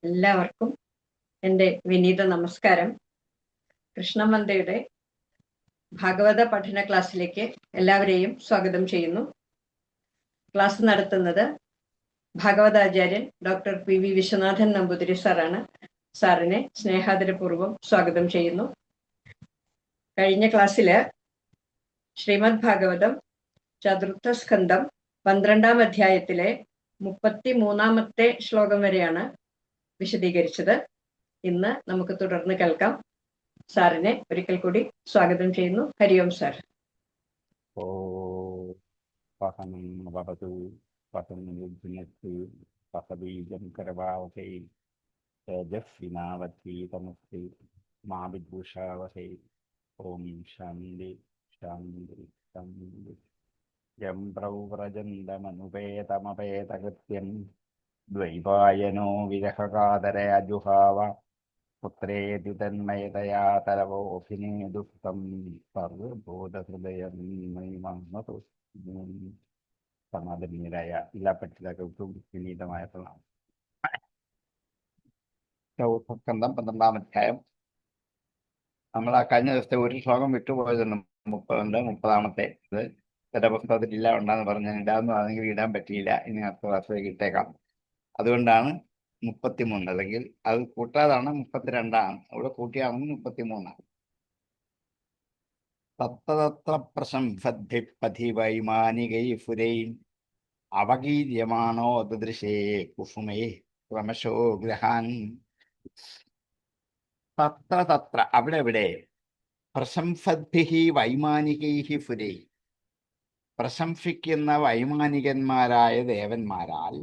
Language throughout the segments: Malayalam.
എല്ലാവർക്കും എൻ്റെ വിനീത നമസ്കാരം. കൃഷ്ണമന്തയുടെ ഭാഗവത പഠന ക്ലാസ്സിലേക്ക് എല്ലാവരെയും സ്വാഗതം ചെയ്യുന്നു. ക്ലാസ് നടത്തുന്നത് ഭാഗവതാചാര്യൻ doctor P V Viswanathan Namboothiri സാറാണ്. സാറിനെ സ്നേഹാദരപൂർവ്വം സ്വാഗതം ചെയ്യുന്നു. കഴിഞ്ഞ ക്ലാസ്സില് ശ്രീമദ് ഭാഗവതം ചതുർത്ഥ സ്കന്ധം 12-ാം അധ്യായത്തിലെ 33-ാമത്തെ ശ്ലോകം വരെയാണ് വിശദീകരിച്ചത്. ഇന്ന് നമുക്ക് തുടർന്ന് കേൾക്കാം. സാറിനെ ഒരിക്കൽ കൂടി സ്വാഗതം ചെയ്യുന്നു. ഹരിയോം സാർ. ഓം ശാന്തി ശാന്തി ശാന്തി. യം പ്രൗവ്രജന്തമനുപേതമപേതകൃത്യം ദ്വൈപായനോ വിരഹകാതരയജുഹാവ പുത്രേതി തന്മയതയാ തരവോഭിനേദുഃഖം സർവബോധഹൃദയം മൈമന്നതു. സമാദരണീയരായ എല്ലാ പറ്റിലും വിനീതമായ പ്രണാമം. ചൗഥസ്കന്ധം 12-ാം അധ്യായം. നമ്മൾ ആ കഴിഞ്ഞ ദിവസത്തെ ഒരു ശ്ലോകം വിട്ടുപോയതുണ്ട്. 30-ാമത്തെ ഇത് ചില പുസ്തകത്തിലില്ല ഉണ്ടാന്ന് പറഞ്ഞ് ഇടാമെന്നാണെങ്കിൽ ഇടാൻ പറ്റിയില്ല. ഇനി അടുത്ത ക്ലാസ്സിലേക്ക് ഇട്ടേക്കാം. അതുകൊണ്ടാണ് 33, അല്ലെങ്കിൽ അത് കൂട്ടാതാണ് 32. അവിടെ കൂട്ടിയാണെങ്കിൽ 33. തത്തതത്ര പ്രശംസദ്ധി വൈമാനികൈ ഫുരൈൻ അവഗീര്യമാണോ ദൃശേ കുസുമേ ക്രമശോ ഗ്രഹാൻ. തത്ര തത്ര അവിടെ എവിടെ പ്രശംസദ്ഭിഹി വൈമാനികൈഹി ഫുരൈ പ്രശംസിക്കുന്ന വൈമാനികന്മാരായ ദേവന്മാരാൽ,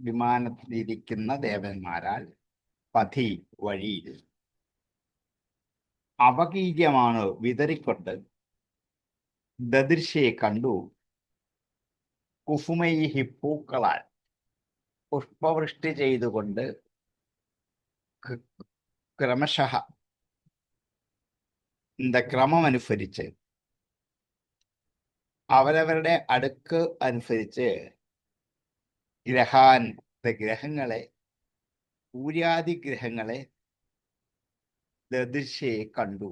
വിമാനത്തിലിരിക്കുന്ന ദേവന്മാരാൽ, പഥി വഴിയിൽ, അവകീര്യമാണ് വിതറിക്കൊണ്ട്, ദദൃശയെ കണ്ടു, കുസുമൈഹി പൂക്കളാൽ പുഷ്പവൃഷ്ടി ചെയ്തുകൊണ്ട്, ക്രമശഃ ക്രമമനുസരിച്ച് അവരവരുടെ അടുക്ക് അനുസരിച്ച് ഗ്രഹങ്ങളെ, സൂര്യാദി ഗ്രഹങ്ങളെ ദദൃശയെ കണ്ടു.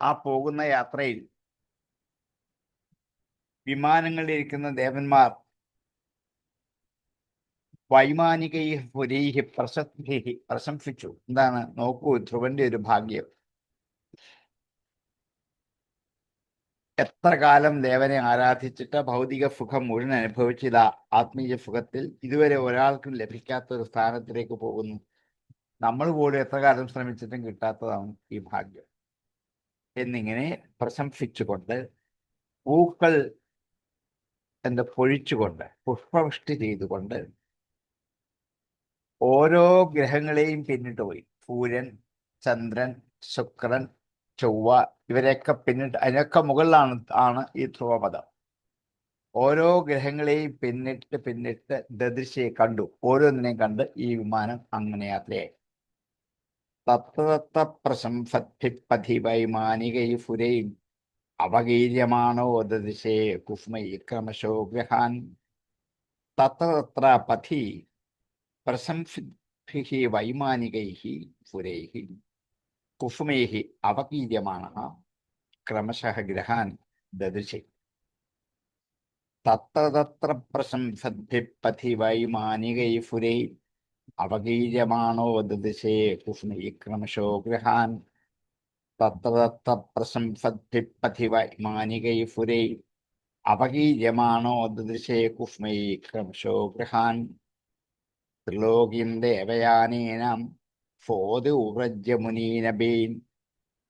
ആ പോകുന്ന യാത്രയിൽ വിമാനങ്ങളിലിരിക്കുന്ന ദേവന്മാർ വൈമാനികൈ പുരൈഹി പ്രശംസിച്ചു. എന്താണ്? നോക്കൂ, ധ്രുവന്റെ ഒരു ഭാഗ്യം. എത്ര കാലം ദേവനെ ആരാധിച്ചിട്ട് ഭൗതിക സുഖം മുഴുവൻ അനുഭവിച്ചത് ആത്മീയ സുഖത്തിൽ ഇതുവരെ ഒരാൾക്കും ലഭിക്കാത്ത ഒരു സ്ഥാനത്തിലേക്ക് പോകുന്നു. നമ്മൾ പോലും എത്ര കാലം ശ്രമിച്ചിട്ടും കിട്ടാത്തതാണ് ഈ ഭാഗ്യം എന്നിങ്ങനെ പ്രശംസിച്ചുകൊണ്ട്, പൂക്കൾ പൊഴിച്ചുകൊണ്ട്, പുഷ്പവൃഷ്ടി ചെയ്തുകൊണ്ട് ഓരോ ഗ്രഹങ്ങളെയും പിന്നിട്ട് പോയി. സൂര്യൻ, ചന്ദ്രൻ, ശുക്രൻ, ചൊവ്വ, ഇവരെയൊക്കെ പിന്നിട്ട്, അതിനൊക്കെ മുകളിലാണ് ഈ ധ്രുവപദം. ഓരോ ഗ്രഹങ്ങളെയും പിന്നിട്ട് ദദൃശയെ കണ്ടു. ഓരോന്നിനെയും കണ്ട് ഈ വിമാനം അങ്ങനെ യാത്രയായി. തത്ര പ്രശംസദ്ധി വൈമാനികൈ ഫുരൈൻ അവകീര്യമാണോ ദദൃശേ കുസുമൈ ക്രമശോ ഗ്രഹാൻ. തത്ര പഥി പ്രശംസിദ്ഭിഃ വൈമാനികൈഃ ഫുരൈഃ കുസുമൈഃ അവകീര്യമാണഃ ക്രമശഃ ഗ്രഹാൻ ദദൃശേ. തത്ര പ്രശംസദ്ഭിഃ വൈമാനികൈ ഫുരൈ അവകീര്യമാണോ ദദൃശേ കുസുമൈഃ ക്രമശോ ഗ്രഹാൻ. തത്ര പ്രശംസദ്ഭിഃ വൈമാനികൈ ഫുരൈ അവകീര്യമാണോ ദദൃശേ കുസുമൈഃ ക്രമശോ ഗ്രഹാൻ. ത്രിലോകീം ദേവയാനേനം ഫോദുവ്രജമുനീനബീൻ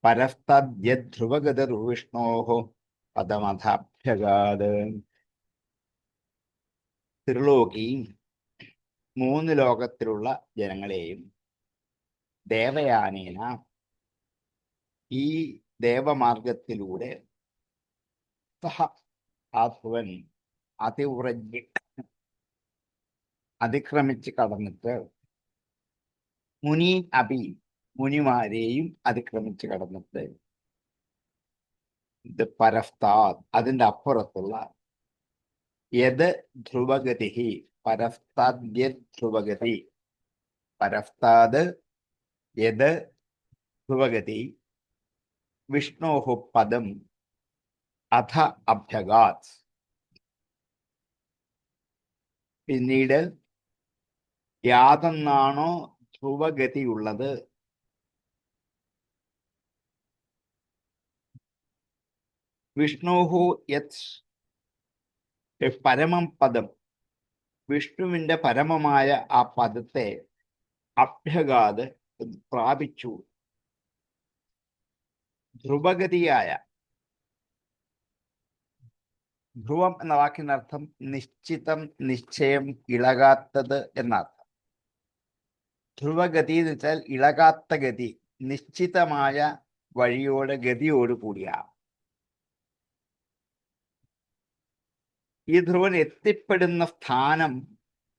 പരസ്തദ്ധ്രുവഗതർവിഷ്ണോഃ പദമഥാഭ്യഗാത്. ത്രിലോകി, 3 ലോകത്തിലുള്ള ജനങ്ങളെയും ദേവയാനേന, ഈ ദേവമാർഗത്തിലൂടെ, സഹ ആധ്രുവൻ അതിവ്രജ് അതിക്രമിച്ച് കടന്നിട്ട്, മുനി അബി മുനിമാരെയും അതിക്രമിച്ച് കടന്നിട്ട്, ഇത് പരസ്താദ് അതിൻ്റെ അപ്പുറത്തുള്ള യത് ധ്രുവഗതി പരസ്താദ്യത് ധ്രുവഗതി പരസ്താത് യത് ധ്രുവഗതി വിഷ്ണോഃ പദം അഥ അഭ്യഗാത്. പിന്നീട് യാതൊന്നാണോ ധ്രുവഗതിയുള്ളത് വിഷ്ണോഃ യത് പരമം പദം, വിഷ്ണുവിന്റെ പരമമായ ആ പദത്തെ അഭ്യഗാത് പ്രാപിച്ചു. ധ്രുവഗതിയായ, ധ്രുവം എന്ന വാക്കിനർത്ഥം നിശ്ചിതം, നിശ്ചയം, ഇളകാത്തത് എന്നർത്ഥം. ധ്രുവഗതി എന്ന് വെച്ചാൽ ഇളകാത്ത ഗതി, നിശ്ചിതമായ വഴിയോട് ഗതിയോട് കൂടിയ. ഈ ധ്രുവൻ എത്തിപ്പെടുന്ന സ്ഥാനം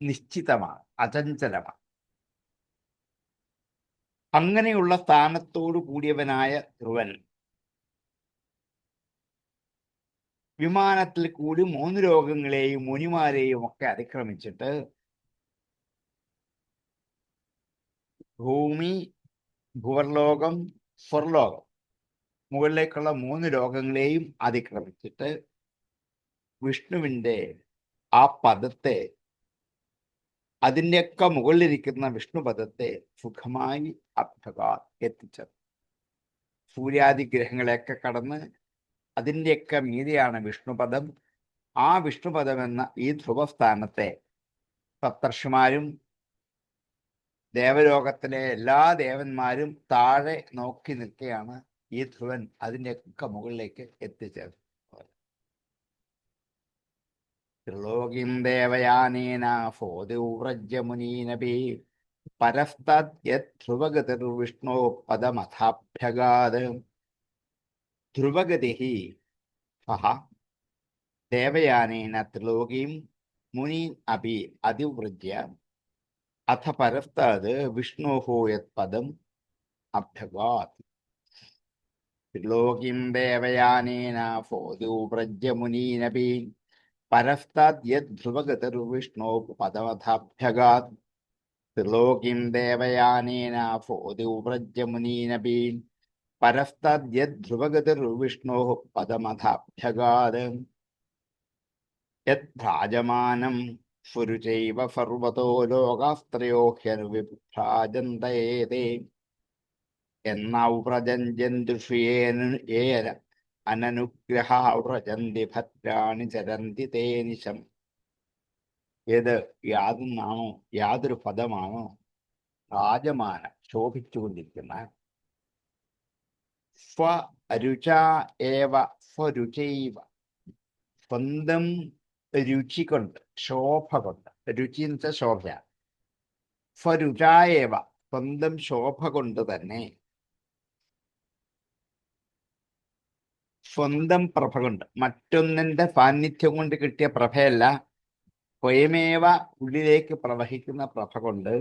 നിശ്ചിതമാണ്, അചഞ്ചലമാണ്. അങ്ങനെയുള്ള സ്ഥാനത്തോടു കൂടിയവനായ ധ്രുവൻ വിമാനത്തിൽ കൂടി 3 ലോകങ്ങളെയും മുനിമാരെയും ഒക്കെ അതിക്രമിച്ചിട്ട് ഭൂമി, ഭുവർലോകം, സ്വർലോകം, മുകളിലേക്കുള്ള 3 ലോകങ്ങളെയും അതിക്രമിച്ചിട്ട് വിഷ്ണുവിൻ്റെ ആ പദത്തെ, അതിൻ്റെയൊക്കെ മുകളിലിരിക്കുന്ന വിഷ്ണുപദത്തെ സുഖമായി എത്തിച്ചത്. സൂര്യാദി ഗ്രഹങ്ങളെയൊക്കെ കടന്ന് അതിൻ്റെയൊക്കെ മീതിയാണ് വിഷ്ണുപദം. ആ വിഷ്ണുപദം എന്ന ഈ ധ്രുവസ്ഥാനത്തെ സപ്തർഷിമാരും ദേവലോകത്തിലെ എല്ലാ ദേവന്മാരും താഴെ നോക്കി നിൽക്കുകയാണ്. ഈ ധ്രുവൻ അതിൻ്റെയൊക്കെ മുകളിലേക്ക് എത്തിച്ചത്. ത്രിലോകിം ദേവയാനേന ഫോദൗവ്രജമുനീനപി പരസ്താത് യത് ധ്രുവഗതിർവിഷ്ണോ പദമഥാഭ്യഗാത്. ധ്രുവഗതി സഹ ദേവയാനേന ത്രിലോകീം മുനീൻ അപി അതിവ്രജ്യ അഥ പരസ്താത് വിഷ്ണോഃ യത് പദം അഭ്യഗാത്. ത്രിലോകീം ദേവയാനേന ഫോദൗവ്രജമുനീനപി പരസ്താത് യത് ധ്രുവഗതിർവിഷ്ണോ പദമഥാഭ്യഗാത്. ത്രിലോകീം ദേവയാനേന ഫോദൗവ്രജമുനീനപി പരസ്താത് യത് ധ്രുവഗതിർവിഷ്ണോ പദമഥാഭ്യഗാത്. യത് ഭ്രാജമാനം സുരുചൈവ സർവതോ ലോകാസ്ത്രയോ ഹ്യനുവിഭ്രാജന്തയേതേ എന്നൗവ്രജന്തുഷുയേന അനനുഗ്രഹാവ്രജന്തി ഭദ്രാണി ചരന്തി തേ നിശം. ഏത് യാതൊന്നാണോ, യാതൊരു പദമാണോ രാജമാനം ശോഭിച്ചുകൊണ്ടിരിക്കുന്ന സ്വരുച ഏവ സ്വരുചൈവ, സ്വന്തം രുചി കൊണ്ട്, ശോഭ കൊണ്ട്, രുചി എന്ന് വെച്ചാൽ ശോഭയാണ്. സ്വരുചായേവ, സ്വന്തം ശോഭ കൊണ്ട് തന്നെ, സ്വന്തം പ്രഭ കൊണ്ട്, മറ്റൊന്നിന്റെ സാന്നിധ്യം കൊണ്ട് കിട്ടിയ പ്രഭയല്ല, സ്വയമേവ ഉള്ളിലേക്ക് പ്രവഹിക്കുന്ന പ്രഭ കൊണ്ട്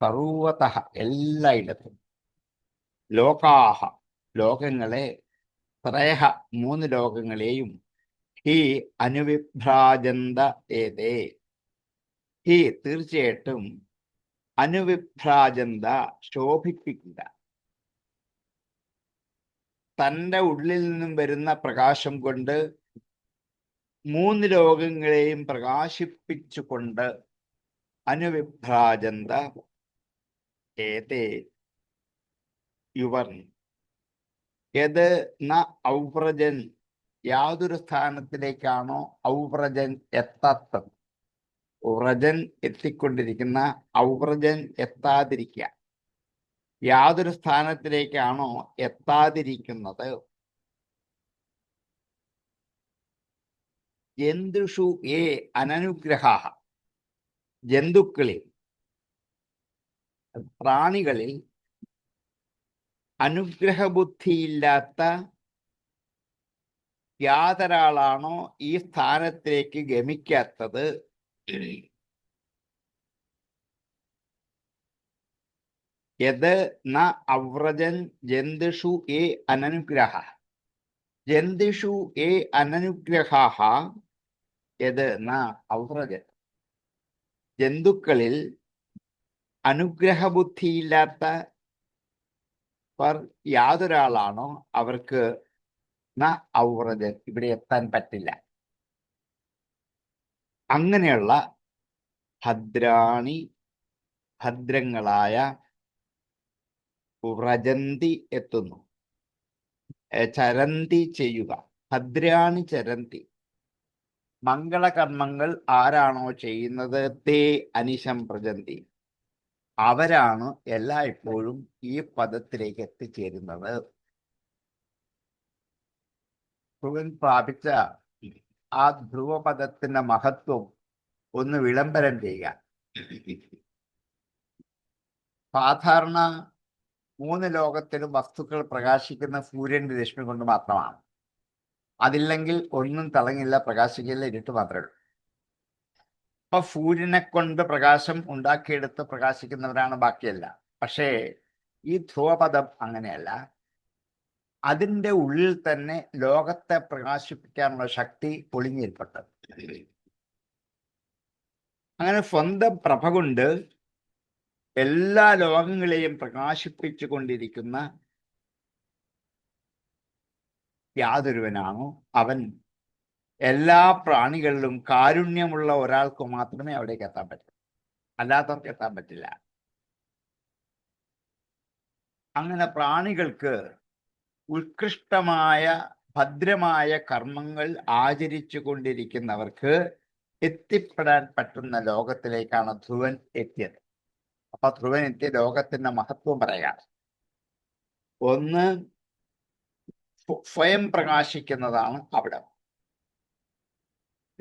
സർവതഃ എല്ലായിടത്തും ലോകാഹ ലോകങ്ങളെ, ത്രയഃ 3 ലോകങ്ങളെയും ഹി അനുവിഭ്രാജന്ത ഏതേ, ഹി തീർച്ചയായിട്ടും അനുവിഭ്രാജന്ത ശോഭിപ്പിക്കുക. തൻ്റെ ഉള്ളിൽ നിന്നും വരുന്ന പ്രകാശം കൊണ്ട് 3 ലോകങ്ങളെയും പ്രകാശിപ്പിച്ചുകൊണ്ട് അനുവിഭ്രാജന്ത ഏതേ യുവർ. ഏത് ന ഔവ്രജൻ, യാതൊരു സ്ഥാനത്തിലേക്കാണോ ഔവ്രജൻ എത്താത്തത്, വ്രജൻ എത്തിക്കൊണ്ടിരിക്കുന്ന, ഔവ്രജൻ എത്താതിരിക്കുക, യാതൊരു സ്ഥാനത്തിലേക്കാണോ എത്താതിരിക്കുന്നത്. ജന്തുഷു ഏ അനനുഗ്രഹാഃ, ജന്തുക്കളിൽ, പ്രാണികളിൽ അനുഗ്രഹബുദ്ധിയില്ലാത്ത യാതൊരാളാണോ ഈ സ്ഥാനത്തേക്ക് ഗമിക്കാത്തത്, യത് ന അവ്രജൻ ജന്തുഷു ഏ അനനുഗ്രഹ, ജന്തുഷു ഏ അനനുഗ്രഹാഃ ഏത് എന്നാ ഔറജൻ. ജന്തുക്കളിൽ അനുഗ്രഹബുദ്ധിയില്ലാത്ത യാതൊരാളാണോ അവർക്ക് ഔറജൻ ഇവിടെ എത്താൻ പറ്റില്ല. അങ്ങനെയുള്ള ഭദ്രങ്ങളായ വ്രജന്തി എത്തുന്നു. ചരന്തി ചെയ്യുക. ഭദ്രാണി ചരന്തി. മംഗളകർമ്മങ്ങൾ ആരാണോ ചെയ്യുന്നത് തേ അനിശം പ്രജന്തി, അവരാണ് എല്ലായ്പ്പോഴും ഈ പദത്തിലേക്ക് എത്തിച്ചേരുന്നത്. ധ്രുവൻ പ്രാപിച്ച ആ ധ്രുവപദത്തിന്റെ മഹത്വം ഒന്ന് വിളംബരം ചെയ്യുക. സാധാരണ 3 ലോകത്തിലും വസ്തുക്കൾ പ്രകാശിക്കുന്ന സൂര്യന്റെ രശ്മി കൊണ്ട് മാത്രമാണ്. അതില്ലെങ്കിൽ ഒന്നും തിളങ്ങില്ല, പ്രകാശിക്കില്ല, ഇരുട്ട് മാത്രമേ ഉള്ളൂ. അപ്പൊ സൂര്യനെ കൊണ്ട് പ്രകാശം ഉണ്ടാക്കിയെടുത്ത് പ്രകാശിക്കുന്നവരാണ് ബാക്കിയല്ല. പക്ഷേ ഈ ധ്രുവപദം അങ്ങനെയല്ല. അതിൻ്റെ ഉള്ളിൽ തന്നെ ലോകത്തെ പ്രകാശിപ്പിക്കാനുള്ള ശക്തി ഒളിഞ്ഞിരിപ്പുണ്ട്. അങ്ങനെ സ്വന്തം പ്രഭ കൊണ്ട് എല്ലാ ലോകങ്ങളെയും പ്രകാശിപ്പിച്ചു കൊണ്ടിരിക്കുന്ന യാതൊരുവനാണോ അവൻ എല്ലാ പ്രാണികളിലും കാരുണ്യമുള്ള ഒരാൾക്ക് മാത്രമേ അവിടേക്ക് എത്താൻ പറ്റൂ, അല്ലാത്തവർക്ക് എത്താൻ പറ്റില്ല. അങ്ങനെ പ്രാണികൾക്ക് ഉത്കൃഷ്ടമായ ഭദ്രമായ കർമ്മങ്ങൾ ആചരിച്ചു കൊണ്ടിരിക്കുന്നവർക്ക് എത്തിപ്പെടാൻ പറ്റുന്ന ലോകത്തിലേക്കാണ് ധ്രുവൻ എത്തിയത്. അപ്പൊ ധ്രുവൻ എത്തിയ ലോകത്തിന്റെ മഹത്വം പറയാം. ഒന്ന്, സ്വയം പ്രകാശിക്കുന്നതാണ് അവിടെ.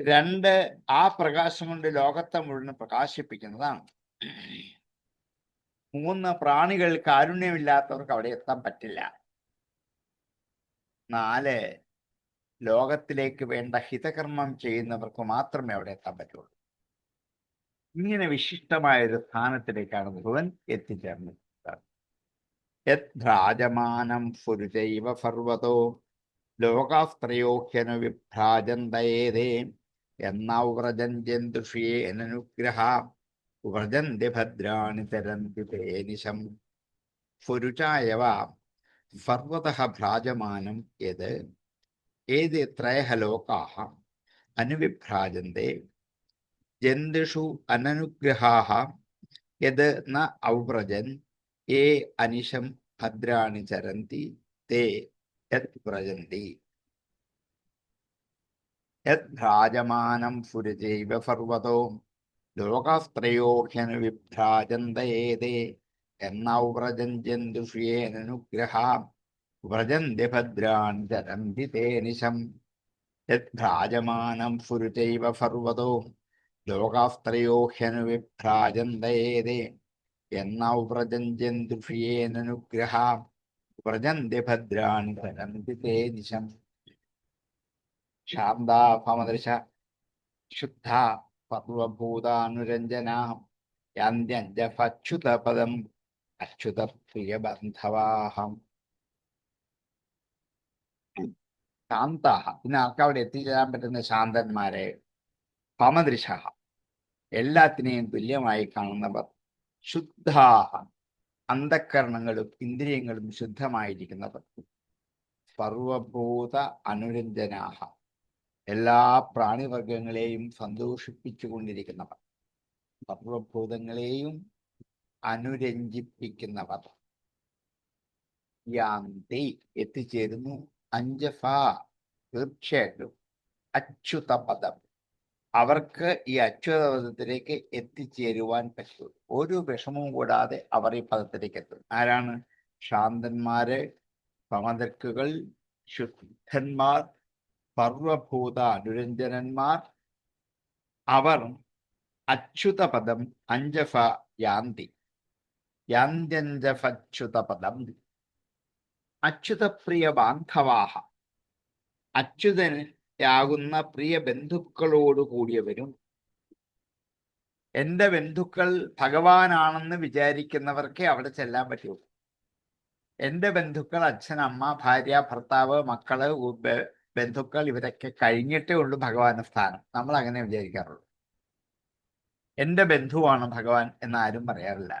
2, ആ പ്രകാശം കൊണ്ട് ലോകത്തെ മുഴുവൻ പ്രകാശിപ്പിക്കുന്നതാണ്. 3, പ്രാണികൾ കാരുണ്യമില്ലാത്തവർക്ക് അവിടെ എത്താൻ പറ്റില്ല. 4, ലോകത്തിലേക്ക് വേണ്ട ഹിതകർമ്മം ചെയ്യുന്നവർക്ക് മാത്രമേ അവിടെ എത്താൻ പറ്റുള്ളൂ. ഇങ്ങനെ വിശിഷ്ടമായ ഒരു സ്ഥാനത്തിലേക്കാണ് ധ്രുവൻ എത്തിച്ചേർന്നത്. യദ്ഭ്രാജമാനം സുരുചൈവ സർവതോ ലോകാസ്ത്രയോഹ്യനു വിഭ്രാജന്തയേതേ എന്നൗവ്രജന്ത്യന്തുഷ്യേനനുഗ്രഹ വ്രജന്തി ഭദ്രാണി തരന്തി തേനിശം. സുരുചായവ സർവതഃ ഭ്രാജമാനം യത് ഏത് ത്രയഃ ലോകാഃ അനുവിഭ്രാജന്തെ ജന്തുഷു അനനുഗ്രഹാഃ യത് ന ഔവ്രജൻ ഏ അനിശം ഭദ്രാണി ചരന്തി തേ യത് വ്രജന്തി. യദ്ഭ്രാജമാനം സുരചൈവ സർവതോ ലോകാസ്ത്രയോ ഹ്യനുവിഭ്രാജന്തയേതേ എന്നൗവ്രജൻ ജന്തുഷ്യേനനുഗ്രഹ വ്രജന്തി ഭദ്രാണി ചരന്തി തേനിശം. യദ്ഭ്രാജമാനം സുരുചൈവ സർവതോ ലോകാസ്ത്രയോ ഹ്യനുവിഭ്രാജന്തയേതേ എന്നൗവ്രജൻ ജന്തുഷ്യേനനുഗ്രഹ വ്രജന്തി ഭദ്രാണി ചരന്തി തേനിശം. ശാന്താ ഭമദൃശ ശുദ്ധ സർവഭൂതാനുരഞ്ജന യാന്ത്യഞ്ജഫച്യുതപദം അച്യുത പ്രിയബന്ധവാഹം. ശാന്താഹ, പിന്നെ ആർക്ക് അവിടെ എത്തിച്ചേരാൻ പറ്റുന്ന ശാന്തന്മാരെ. ഭമദൃശ, എല്ലാത്തിനെയും തുല്യമായി കാണുന്നവർ. ശുദ്ധാഹ, അന്ധക്കരണങ്ങളും ഇന്ദ്രിയങ്ങളും ശുദ്ധമായിരിക്കുന്നവർ. സർവഭൂത അനുരഞ്ജനാഹ, എല്ലാ പ്രാണിവർഗങ്ങളെയും സന്തോഷിപ്പിച്ചുകൊണ്ടിരിക്കുന്നവർ. സർവഭൂതങ്ങളെയും അനുരഞ്ജിപ്പിക്കുന്നവർ. യാന്തി, എത്തിച്ചേരുന്നു. അഞ്ജഫ, തീർച്ചയായിട്ടും. അച്യുതപദം, അവർക്ക് ഈ അച്യുതപദത്തിലേക്ക് എത്തിച്ചേരുവാൻ പറ്റും. ഒരു വിഷമവും കൂടാതെ അവർ ഈ പദത്തിലേക്ക് എത്തും. ആരാണ്? ശാന്തന്മാര്, സമദർക്കുകൾ, ശുദ്ധന്മാർ, സർവഭൂത അനുരഞ്ജനന്മാർ. അവർ അച്യുതപദം അഞ്ജഫ യാന്തി. യാന്ത്യഞ്ജഫച്യുതപദം. അച്യുതപ്രിയ ബാന്ധവാഹ, അച്യുതനാകുന്ന പ്രിയ ബന്ധുക്കളോട് കൂടിയവരും. എൻ്റെ ബന്ധുക്കൾ ഭഗവാനാണെന്ന് വിചാരിക്കുന്നവർക്കേ അവിടെ ചെല്ലാൻ പറ്റുള്ളൂ. എൻ്റെ ബന്ധുക്കൾ അച്ഛൻ, അമ്മ, ഭാര്യ, ഭർത്താവ്, മക്കള്, ബന്ധുക്കൾ ഇവരൊക്കെ കഴിഞ്ഞിട്ടേ ഉള്ളൂ ഭഗവാന്റെ സ്ഥാനം. നമ്മൾ അങ്ങനെ വിചാരിക്കാറുള്ളൂ. എന്റെ ബന്ധുവാണ് ഭഗവാൻ എന്നാരും പറയാറില്ല.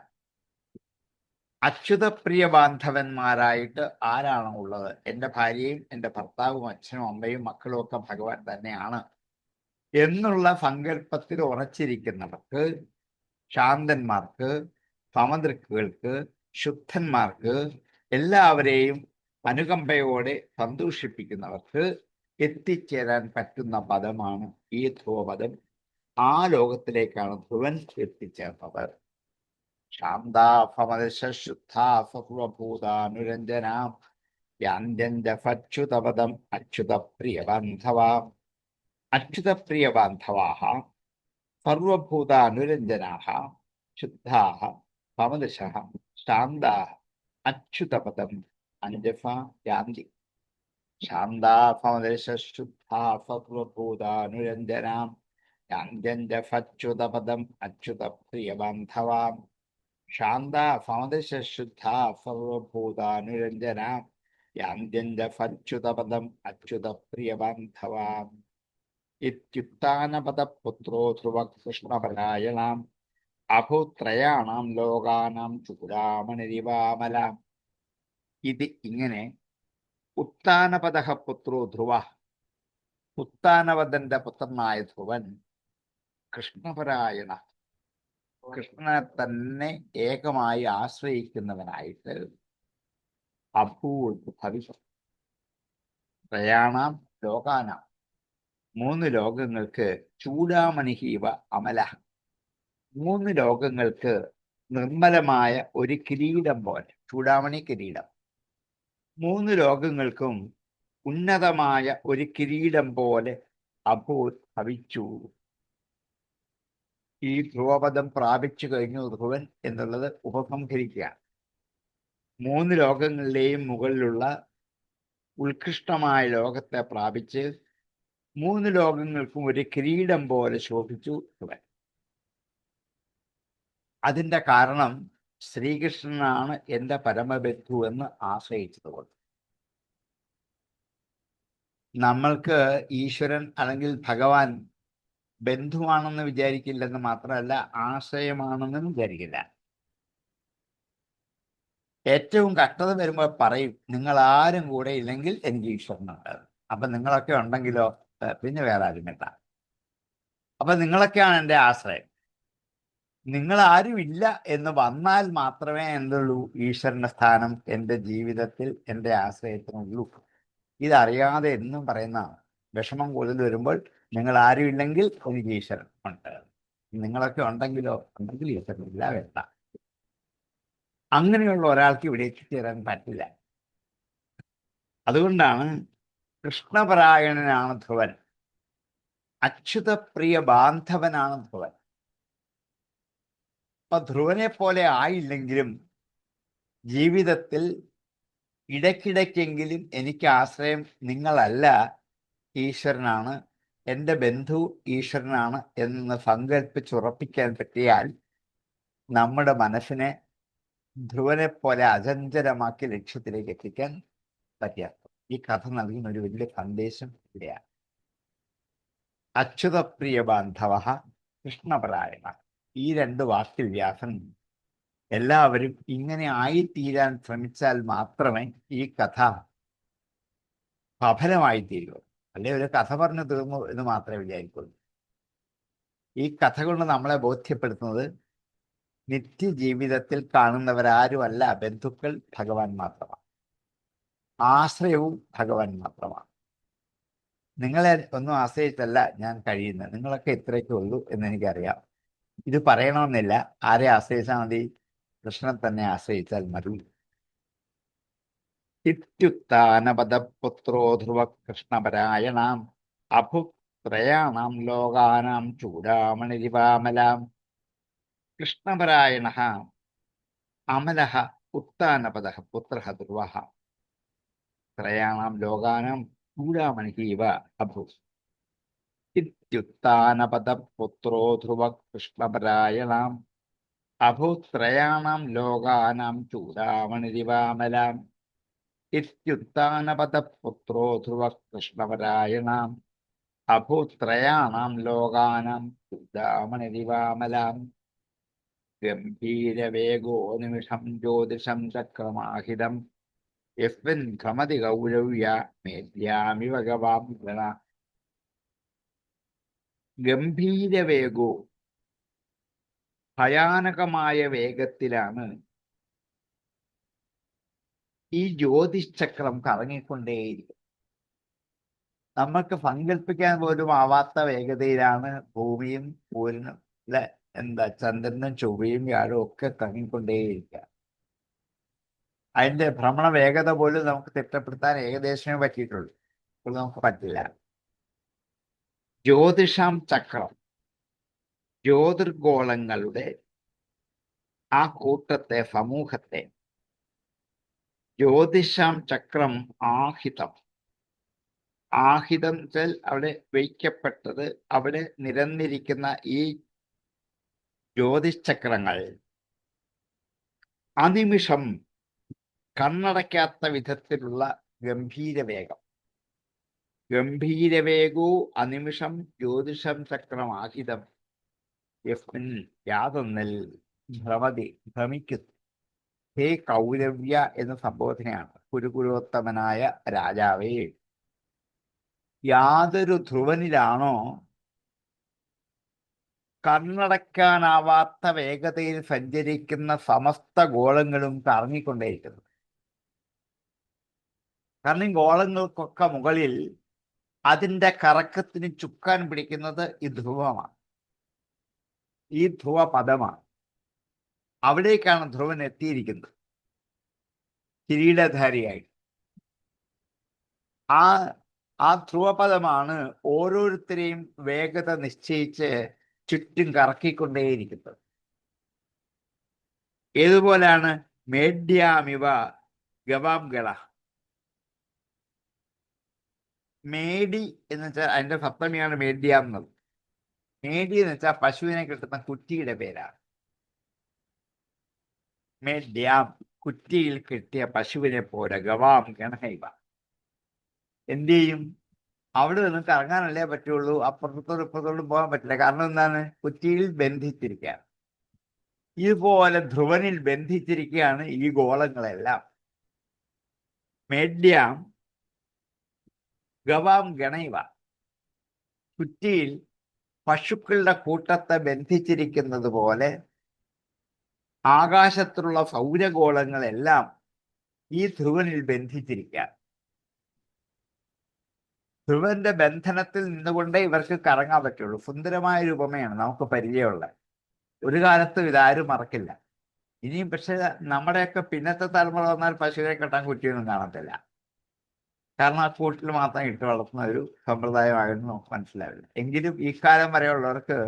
അച്യുതപ്രിയ ബാന്ധവന്മാരായിട്ട് ആരാണ് ഉള്ളത്? എൻ്റെ ഭാര്യയും എൻ്റെ ഭർത്താവും അച്ഛനും അമ്മയും മക്കളും ഒക്കെ ഭഗവാൻ തന്നെയാണ് എന്നുള്ള സങ്കല്പത്തിൽ ഉറച്ചിരിക്കുന്നവർക്ക്, ശാന്തന്മാർക്ക്, സമദൃക്കുകൾക്ക്, ശുദ്ധന്മാർക്ക്, എല്ലാവരെയും അനുകമ്പയോടെ സന്തോഷിപ്പിക്കുന്നവർക്ക് എത്തിച്ചേരാൻ പറ്റുന്ന പദമാണ് ഈ ധ്രുവപദം. ആ ലോകത്തിലേക്കാണ് ധ്രുവൻ എത്തിച്ചേർന്നത്. ശാന്താഭമദശുദ്ധാസർവഭൂതാനുരഞ്ജനാം യാന്യഞ്ജഫച്യുതപദം അച്യുതപ്രിയബാന്ധവാം. അച്യുതപ്രിയബാന്ധവാः സർവഭൂതാനുരഞ്ജനാः ശുദ്ധാः ഭമദശഃ ശാന്താः അച്യുതപദം അഞ്ജഫ യാന്തി. ശാന്താഭമദശുദ്ധാ സർവഭൂതാനുരഞ്ജനാം യാന്യഞ്ജഫച്യുതപദം അച്യുതപ്രിയബാന്ധവാം. ശാന്ത ഭമദശുദ്ധ സർവഭൂതാനുരഞ്ജനാം യാന്യഞ്ജഫച്യുതപദം അച്യുതപ്രിയബാന്ധവാം. ഇത്യുത്ഥാനപദപുത്രോ ധ്രുവകൃഷ്ണപരായണാം അഭൂത്രയാണാം ലോകാനാം ചൂടാമണിരിവാമലാം. ഇത് ഇങ്ങനെ ഉത്ഥാനപദ പുത്രോ ധ്രുവ, ഉത്ഥാനപദന്റെ പുത്രനായ ധ്രുവൻ കൃഷ്ണപരായണ, കൃഷ്ണനെ തന്നെ ഏകമായി ആശ്രയിക്കുന്നവനായിട്ട് ഭവിച്ചു. ത്രയാണാം ലോകാനാം, 3 ലോകങ്ങൾക്ക് ചൂടാമണിഹീവ അമല, 3 ലോകങ്ങൾക്ക് നിർമ്മലമായ ഒരു കിരീടം പോലെ. ചൂടാമണി കിരീടം. 3 ലോകങ്ങൾക്കും ഉന്നതമായ ഒരു കിരീടം പോലെ ഭവിച്ചു. ഈ ധ്രുവപദം പ്രാപിച്ചു കഴിഞ്ഞു ധ്രുവൻ എന്നുള്ളത് ഉപസംഹരിക്കുകയാണ്. 3 ലോകങ്ങളിലെയും മുകളിലുള്ള ഉത്കൃഷ്ടമായ ലോകത്തെ പ്രാപിച്ച് 3 ലോകങ്ങൾക്കും ഒരു കിരീടം പോലെ ശോഭിച്ചു ധ്രുവൻ. അതിൻ്റെ കാരണം ശ്രീകൃഷ്ണനാണ് എൻ്റെ പരമബന്ധു എന്ന് ആശ്രയിച്ചതുകൊണ്ട്. നമ്മൾക്ക് ഈശ്വരൻ അല്ലെങ്കിൽ ഭഗവാൻ ബന്ധുവാണെന്ന് വിചാരിക്കില്ലെന്ന് മാത്രമല്ല, ആശ്രയമാണെന്നും വിചാരിക്കില്ല. ഏറ്റവും കഷ്ടത വരുമ്പോൾ പറയും, നിങ്ങൾ ആരും കൂടെ ഇല്ലെങ്കിൽ എനിക്ക് ഈശ്വരനുണ്ട്. അപ്പൊ നിങ്ങളൊക്കെ ഉണ്ടെങ്കിലോ പിന്നെ വേറെ ആരുമില്ല. അപ്പൊ നിങ്ങളൊക്കെയാണ് എൻ്റെ ആശ്രയം. നിങ്ങൾ ആരും ഇല്ല എന്ന് വന്നാൽ മാത്രമേ എന്തുള്ളൂ, ഈശ്വരന്റെ സ്ഥാനം എൻ്റെ ജീവിതത്തിൽ എൻ്റെ ആശ്രയത്തിനുള്ളൂ. ഇതറിയാതെ എന്നും പറയുന്നതാണ്. വിഷമം കൂടുതൽ വരുമ്പോൾ നിങ്ങൾ ആരും ഇല്ലെങ്കിൽ എനിക്ക് ഈശ്വരൻ ഉണ്ട്, നിങ്ങളൊക്കെ ഉണ്ടെങ്കിലോ ഉണ്ടെങ്കിൽ ഈശ്വരൻ ഇല്ല വേണ്ട. അങ്ങനെയുള്ള ഒരാൾക്ക് ഇവിടെ എത്തിച്ചേരാൻ പറ്റില്ല. അതുകൊണ്ടാണ് കൃഷ്ണപരായണനാണ് ധ്രുവൻ, അച്യുതപ്രിയ ബാന്ധവനാണ് ധ്രുവൻ. അപ്പൊ ധ്രുവനെ പോലെ ആയില്ലെങ്കിലും ജീവിതത്തിൽ ഇടയ്ക്കിടയ്ക്കെങ്കിലും എനിക്ക് ആശ്രയം നിങ്ങളല്ല, ഈശ്വരനാണ്, എൻ്റെ ബന്ധു ഈശ്വരനാണ് എന്ന് സങ്കല്പിച്ചുറപ്പിക്കാൻ പറ്റിയാൽ നമ്മുടെ മനസ്സിനെ ധ്രുവനെ പോലെ അചഞ്ചലമാക്കി ലക്ഷ്യത്തിലേക്ക് എത്തിക്കാൻ പറ്റിയ ഈ കഥ നൽകുന്ന ഒരു വലിയ സന്ദേശം ഇവിടെയാണ്. അച്യുതപ്രിയ ബാന്ധവ കൃഷ്ണപരായണ. ഈ 2 വാക്കിൽ വ്യാസൻ എല്ലാവരും ഇങ്ങനെ ആയിത്തീരാൻ ശ്രമിച്ചാൽ മാത്രമേ ഈ കഥ സഫലമായി തീരുള്ളൂ. അല്ലെ ഒരു കഥ പറഞ്ഞു തീർന്നു എന്ന് മാത്രമേ വിചാരിക്കുള്ളൂ. ഈ കഥ കൊണ്ട് നമ്മളെ ബോധ്യപ്പെടുത്തുന്നത് നിത്യജീവിതത്തിൽ കാണുന്നവരാരുമല്ല ബന്ധുക്കൾ, ഭഗവാൻ മാത്രമാണ്. ആശ്രയവും ഭഗവാൻ മാത്രമാണ്. നിങ്ങളെ ഒന്നും ആശ്രയിച്ചല്ല ഞാൻ കഴിയുന്നത്, നിങ്ങളൊക്കെ ഇത്രയൊക്കെ ഉള്ളൂ എന്നെനിക്കറിയാം. ഇത് പറയണമെന്നില്ല. ആരെ ആശ്രയിച്ചാൽ മതി? കൃഷ്ണൻ തന്നെ ആശ്രയിച്ചാൽ മതി. ഇത്യുത്ഥാനപദപുത്രോ ധ്രുവ കൃഷ്ണപരായണാം അഭുത്രയാണാം ലോകാനാം ചൂടാമണിരിവാമലാം. കൃഷ്ണപരായണ അമല ഉത്ഥാനപദ പുത്ര ധ്രുവ ത്രയാണാം ലോകാനാം ചൂടാമണിഹീവ അഭൂത്. ഇത്യുത്ഥാനപദപുത്രോ ധ്രുവ കൃഷ്ണപരായണാം അഭൂത്രയാണാം ലോകാനാം ചൂടാമണിരിവാമലാം. ഇത്യുത്ഥാനപദപുത്രോ ധ്രുവ കൃഷ്ണപരായണാം അഭൂത്രയാണാം ലോകാനാം യുദ്ധാമണിരിവാമലാം ഗംഭീരവേഗോ നിമിഷം ജ്യോതിഷം ചക്രമാഹിതം യസ്മിൻ ഭ്രമതി ഗൗരവ്യ മേദ്യാമി ഭഗവാൻ ഗണ. ഗംഭീരവേഗോ, ഭയാനകമായ വേഗത്തിലാണ് ഈ ജ്യോതിശ്ചക്രം കറങ്ങിക്കൊണ്ടേയിരിക്കും. നമുക്ക് സങ്കല്പിക്കാൻ പോലും ആവാത്ത വേഗതയിലാണ് ഭൂമിയും സൂര്യനും ചന്ദ്രനും ചൊവ്വയും വ്യാഴവും ഒക്കെ കറങ്ങിക്കൊണ്ടേയിരിക്കുക. അതിന്റെ ഭ്രമണ വേഗത പോലും നമുക്ക് തിട്ടപ്പെടുത്താൻ ഏകദേശമേ പറ്റിയിട്ടുള്ളൂ. ഇപ്പോൾ നമുക്ക് പറ്റില്ല. ജ്യോതിഷം ചക്രം, ജ്യോതിർഗോളങ്ങളുടെ ആ കൂട്ടത്തെ, സമൂഹത്തെ, ജ്യോതിഷം ചക്രം ആഹിതം. ആഹിതം വെച്ചാൽ അവിടെ വയ്ക്കപ്പെട്ടത്, അവിടെ നിരന്നിരിക്കുന്ന ഈ ജ്യോതിശ്ചക്രങ്ങൾ അനിമിഷം, കണ്ണടയ്ക്കാത്ത വിധത്തിലുള്ള ഗംഭീരവേഗം. ഗംഭീരവേഗോ അനിമിഷം ജ്യോതിഷം ചക്രമാഹിതം യസ്മിൻ, യാതൊന്നിൽ ഭ്രമതി, ഭ്രമിക്കുന്നു. ഹേ കൗരവ്യ എന്ന സംബോധനയാണ്. കുരുകുലോത്തമനായ രാജാവേ, യാതൊരു ധ്രുവനിലാണോ കണ്ണടക്കാനാവാത്ത വേഗതയിൽ സഞ്ചരിക്കുന്ന സമസ്ത ഗോളങ്ങളും കറങ്ങിക്കൊണ്ടേയിരിക്കുന്നത്. കാരണം ഈ ഗോളങ്ങൾക്കൊക്കെ മുകളിൽ അതിൻ്റെ കറക്കത്തിന് ചുക്കാൻ പിടിക്കുന്നത് ഈ ധ്രുവമാണ്, ഈ ധ്രുവപദമാണ്. അവിടേക്കാണ് ധ്രുവൻ എത്തിയിരിക്കുന്നത് കിരീടധാരിയായി. ആ ധ്രുവപദമാണ് ഓരോരുത്തരെയും വേഗത നിശ്ചയിച്ച് ചുറ്റും കറക്കിക്കൊണ്ടേയിരിക്കുന്നത്. ഏതുപോലെയാണ് മേഡ്യാമിവ ഗവാം ഗള. മേടി എന്ന് വെച്ചാൽ അതിന്റെ സപ്തമിയാണ് മേഡ്യാം എന്നത്. മേടി എന്ന് വെച്ചാൽ പശുവിനെ കിട്ടുന്ന കുറ്റിയുടെ പേരാണ്. മേഡ്യാം, കുറ്റിയിൽ കിട്ടിയ പശുവിനെ പോലെ, ഗവാം ഗണഹൈവ. എന്ത് ചെയ്യും? അവിടെ നിന്ന് കറങ്ങാനല്ലേ പറ്റുള്ളൂ, അപ്പുറത്തോടും ഇപ്പുറത്തോടും പോകാൻ പറ്റില്ല. കാരണം എന്താണ്? കുറ്റിയിൽ ബന്ധിച്ചിരിക്കുകയാണ്. ഇതുപോലെ ധ്രുവനിൽ ബന്ധിച്ചിരിക്കുകയാണ് ഈ ഗോളങ്ങളെല്ലാം. മേഡ്യാം ഗവാം ഗണൈവ, കുറ്റിയിൽ പശുക്കളുടെ കൂട്ടത്തെ ബന്ധിച്ചിരിക്കുന്നത് പോലെ ആകാശത്തിലുള്ള സൗരഗോളങ്ങളെല്ലാം ഈ ധ്രുവനിൽ ബന്ധിച്ചിരിക്കുക. ധ്രുവന്റെ ബന്ധനത്തിൽ നിന്നുകൊണ്ടേ ഇവർക്ക് കറങ്ങാൻ പറ്റുള്ളൂ. സുന്ദരമായ രൂപമയാണ് നമുക്ക് പരിചയമുള്ള. ഒരു കാലത്തും ഇതാരും മറക്കില്ല. ഇനിയും പക്ഷെ നമ്മുടെയൊക്കെ പിന്നത്തെ തലമുറ വന്നാൽ പശുവിനെ കെട്ടാൻ കുറ്റിയൊന്നും കാണത്തില്ല. കാരണം ആ കൂട്ടിൽ മാത്രം ഇട്ട് വളർത്തുന്ന ഒരു സമ്പ്രദായമായിരുന്നു നമുക്ക് മനസ്സിലാവില്ല. എങ്കിലും ഈ കാലം വരെയുള്ളവർക്ക്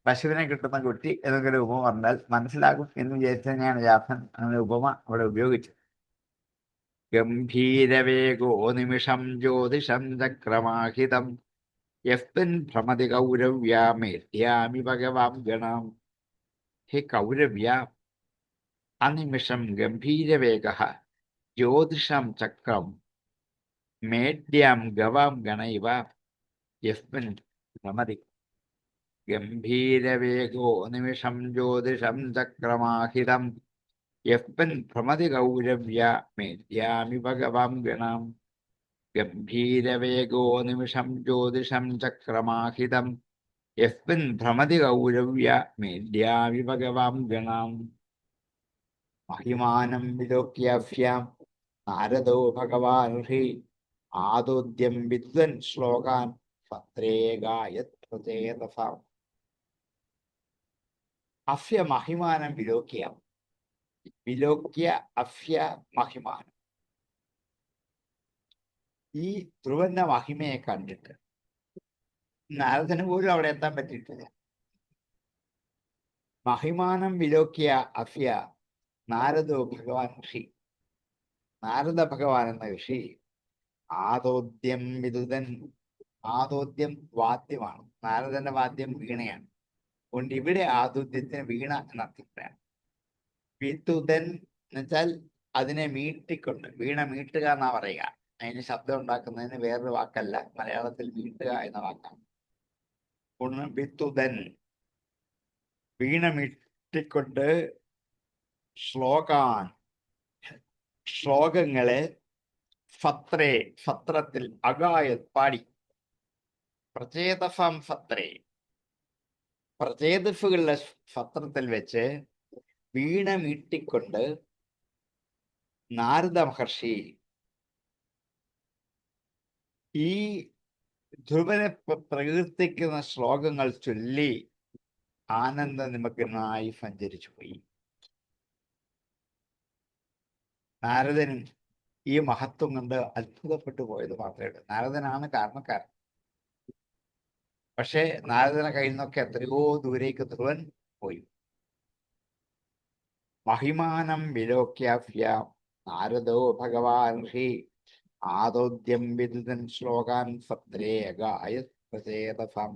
പശുവിനെ കിട്ടുന്ന കുറ്റി എന്തെങ്കിലും ഉപമ പറഞ്ഞാൽ മനസ്സിലാകും എന്ന് വിചാരിച്ചു തന്നെയാണ് വ്യാസൻ അങ്ങനെ ഉപമ അവിടെ ഉപയോഗിച്ചത്. ഗംഭീരവേഗോ നിമിഷം ജ്യോതിഷം ചക്രമാഹിതം യസ്മിൻ ഭ്രമതി കൗരവ്യാമേദ്യാമി ഭഗവാൻ ഗണം. ഹേ കൗരവ്യ, അനിമിഷം ഗംഭീരവേഗഃ ജ്യോതിഷം ചക്രം മേഡ്യാം ഗവാം ഗണൈവ യസ്മിൻ ഭ്രമതി. ഗംഭീരവേഗോ നിമിഷം ജ്യോതിഷം ചക്രമാഹിതം യസ്മിൻ ഭ്രമതി കൗരവ്യ മേദ്യാമി ഭഗവാൻ ഗണം. ഗംഭീരവേഗോ നിമിഷം ജ്യോതിഷം ചക്രമാഹിതം യസ്മിൻ ഭ്രമതി കൗരവ്യ മേദ്യാമി ഭഗവാൻ ഗണം. മഹിമാനം വിലോക്യാഭ്യാം നാരദോ ഭഗവാൻ ഋഷി ആദോദ്യം വിദ്വൻ ശ്ലോകാൻ സത്രേ ഗായത് പ്രചേതസാം. അഫ്യ മഹിമാനം വിലോക്യം, വിലോക്യ അഫ്യ മഹിമാനം. ഈ ധ്രുവന്റെ മഹിമയെ കണ്ടിട്ട് നാരദന് പോലും അവിടെ എത്താൻ പറ്റിയിട്ടില്ല. മഹിമാനം വിലോക്യ അഫ്യ നാരദോ ഭഗവാൻ ഋഷി. നാരദ ഭഗവാൻ എന്ന ഋഷി ആദോദ്യം വിദുതൻ. ആദോദ്യം വാദ്യമാണ്. നാരദന്റെ വാദ്യം വീണയാണ്. അതുകൊണ്ട് ഇവിടെ ആദോദ്യത്തിന് വീണ എന്നർത്ഥിക്കുകയാണ്. വിദുതൻ എന്ന് വെച്ചാൽ അതിനെ മീട്ടിക്കൊണ്ട്, വീണ മീട്ടുക എന്നാ പറയുക. അതിന് ശബ്ദം ഉണ്ടാക്കുന്നതിന് വേറൊരു വാക്കല്ല, മലയാളത്തിൽ മീട്ടുക എന്ന വാക്കാണ്. ബിത്തുതൻ, വീണ മീട്ടിക്കൊണ്ട് ശ്ലോകാൻ, ശ്ലോകങ്ങളെ ഫത്രേ, ഫത്രത്തിൽ അഗായത് പാടി. പ്രചേതഫം ഫത്രേ, പ്രചേതഫുകളുടെ ഫത്രത്തിൽ വെച്ച് വീണ മീട്ടിക്കൊണ്ട് നാരദ മഹർഷി ഈ ധ്രുവനെ പ്രകീർത്തിക്കുന്ന ശ്ലോകങ്ങൾ ചൊല്ലി ആനന്ദ നിമഗ്നായി സഞ്ചരിച്ചു പോയി. നാരദനും ഈ മഹത്വം കൊണ്ട് അത്ഭുതപ്പെട്ടു പോയത് മാത്രമേ ഉള്ളൂ. നാരദനാണ് കാരണക്കാരൻ. പക്ഷെ നാരദന കയ്യിൽ നിന്നൊക്കെ എത്രയോ ദൂരേക്ക് ധ്രുവൻ പോയി. മഹിമാനം വിലോക്യാഭ്യ നാരദോ ഭഗവാൻ ഋഷി ആദോദ്യം വിദുതൻ ശ്ലോകാൻ സത്രേ അഗായത് പ്രചേതസം.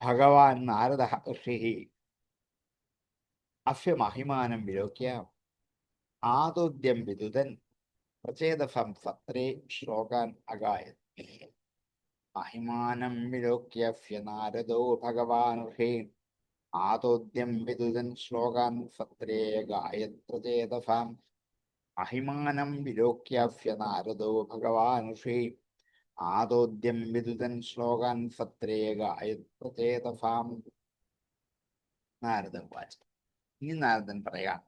ഭഗവാൻ നാരദ ഋഷി അസ്യ മഹിമാനം വിലോക്യ ആദോദ്യം വിദുതൻ പ്രചേതസം സത്രേ ശ്ലോകാൻ അഗായത്. മഹിമാനം വിലോക്യ നാരദോ ഭഗവാൻ ഋഷി ആദോദ്യം വിദുതൻ ശ്ലോകാൻ സത്രേ അഗായത് പ്രചേതസം. മഹിമാനം വിലോക്യ നാരദോ ഭഗവാൻ ഋഷി ആദോദ്യം വിദുതൻ ശ്ലോകാൻ സത്രേ അഗായത് പ്രചേതസാം. നാരദ ഉവാച. ഇനി നാരദൻ പറയാം,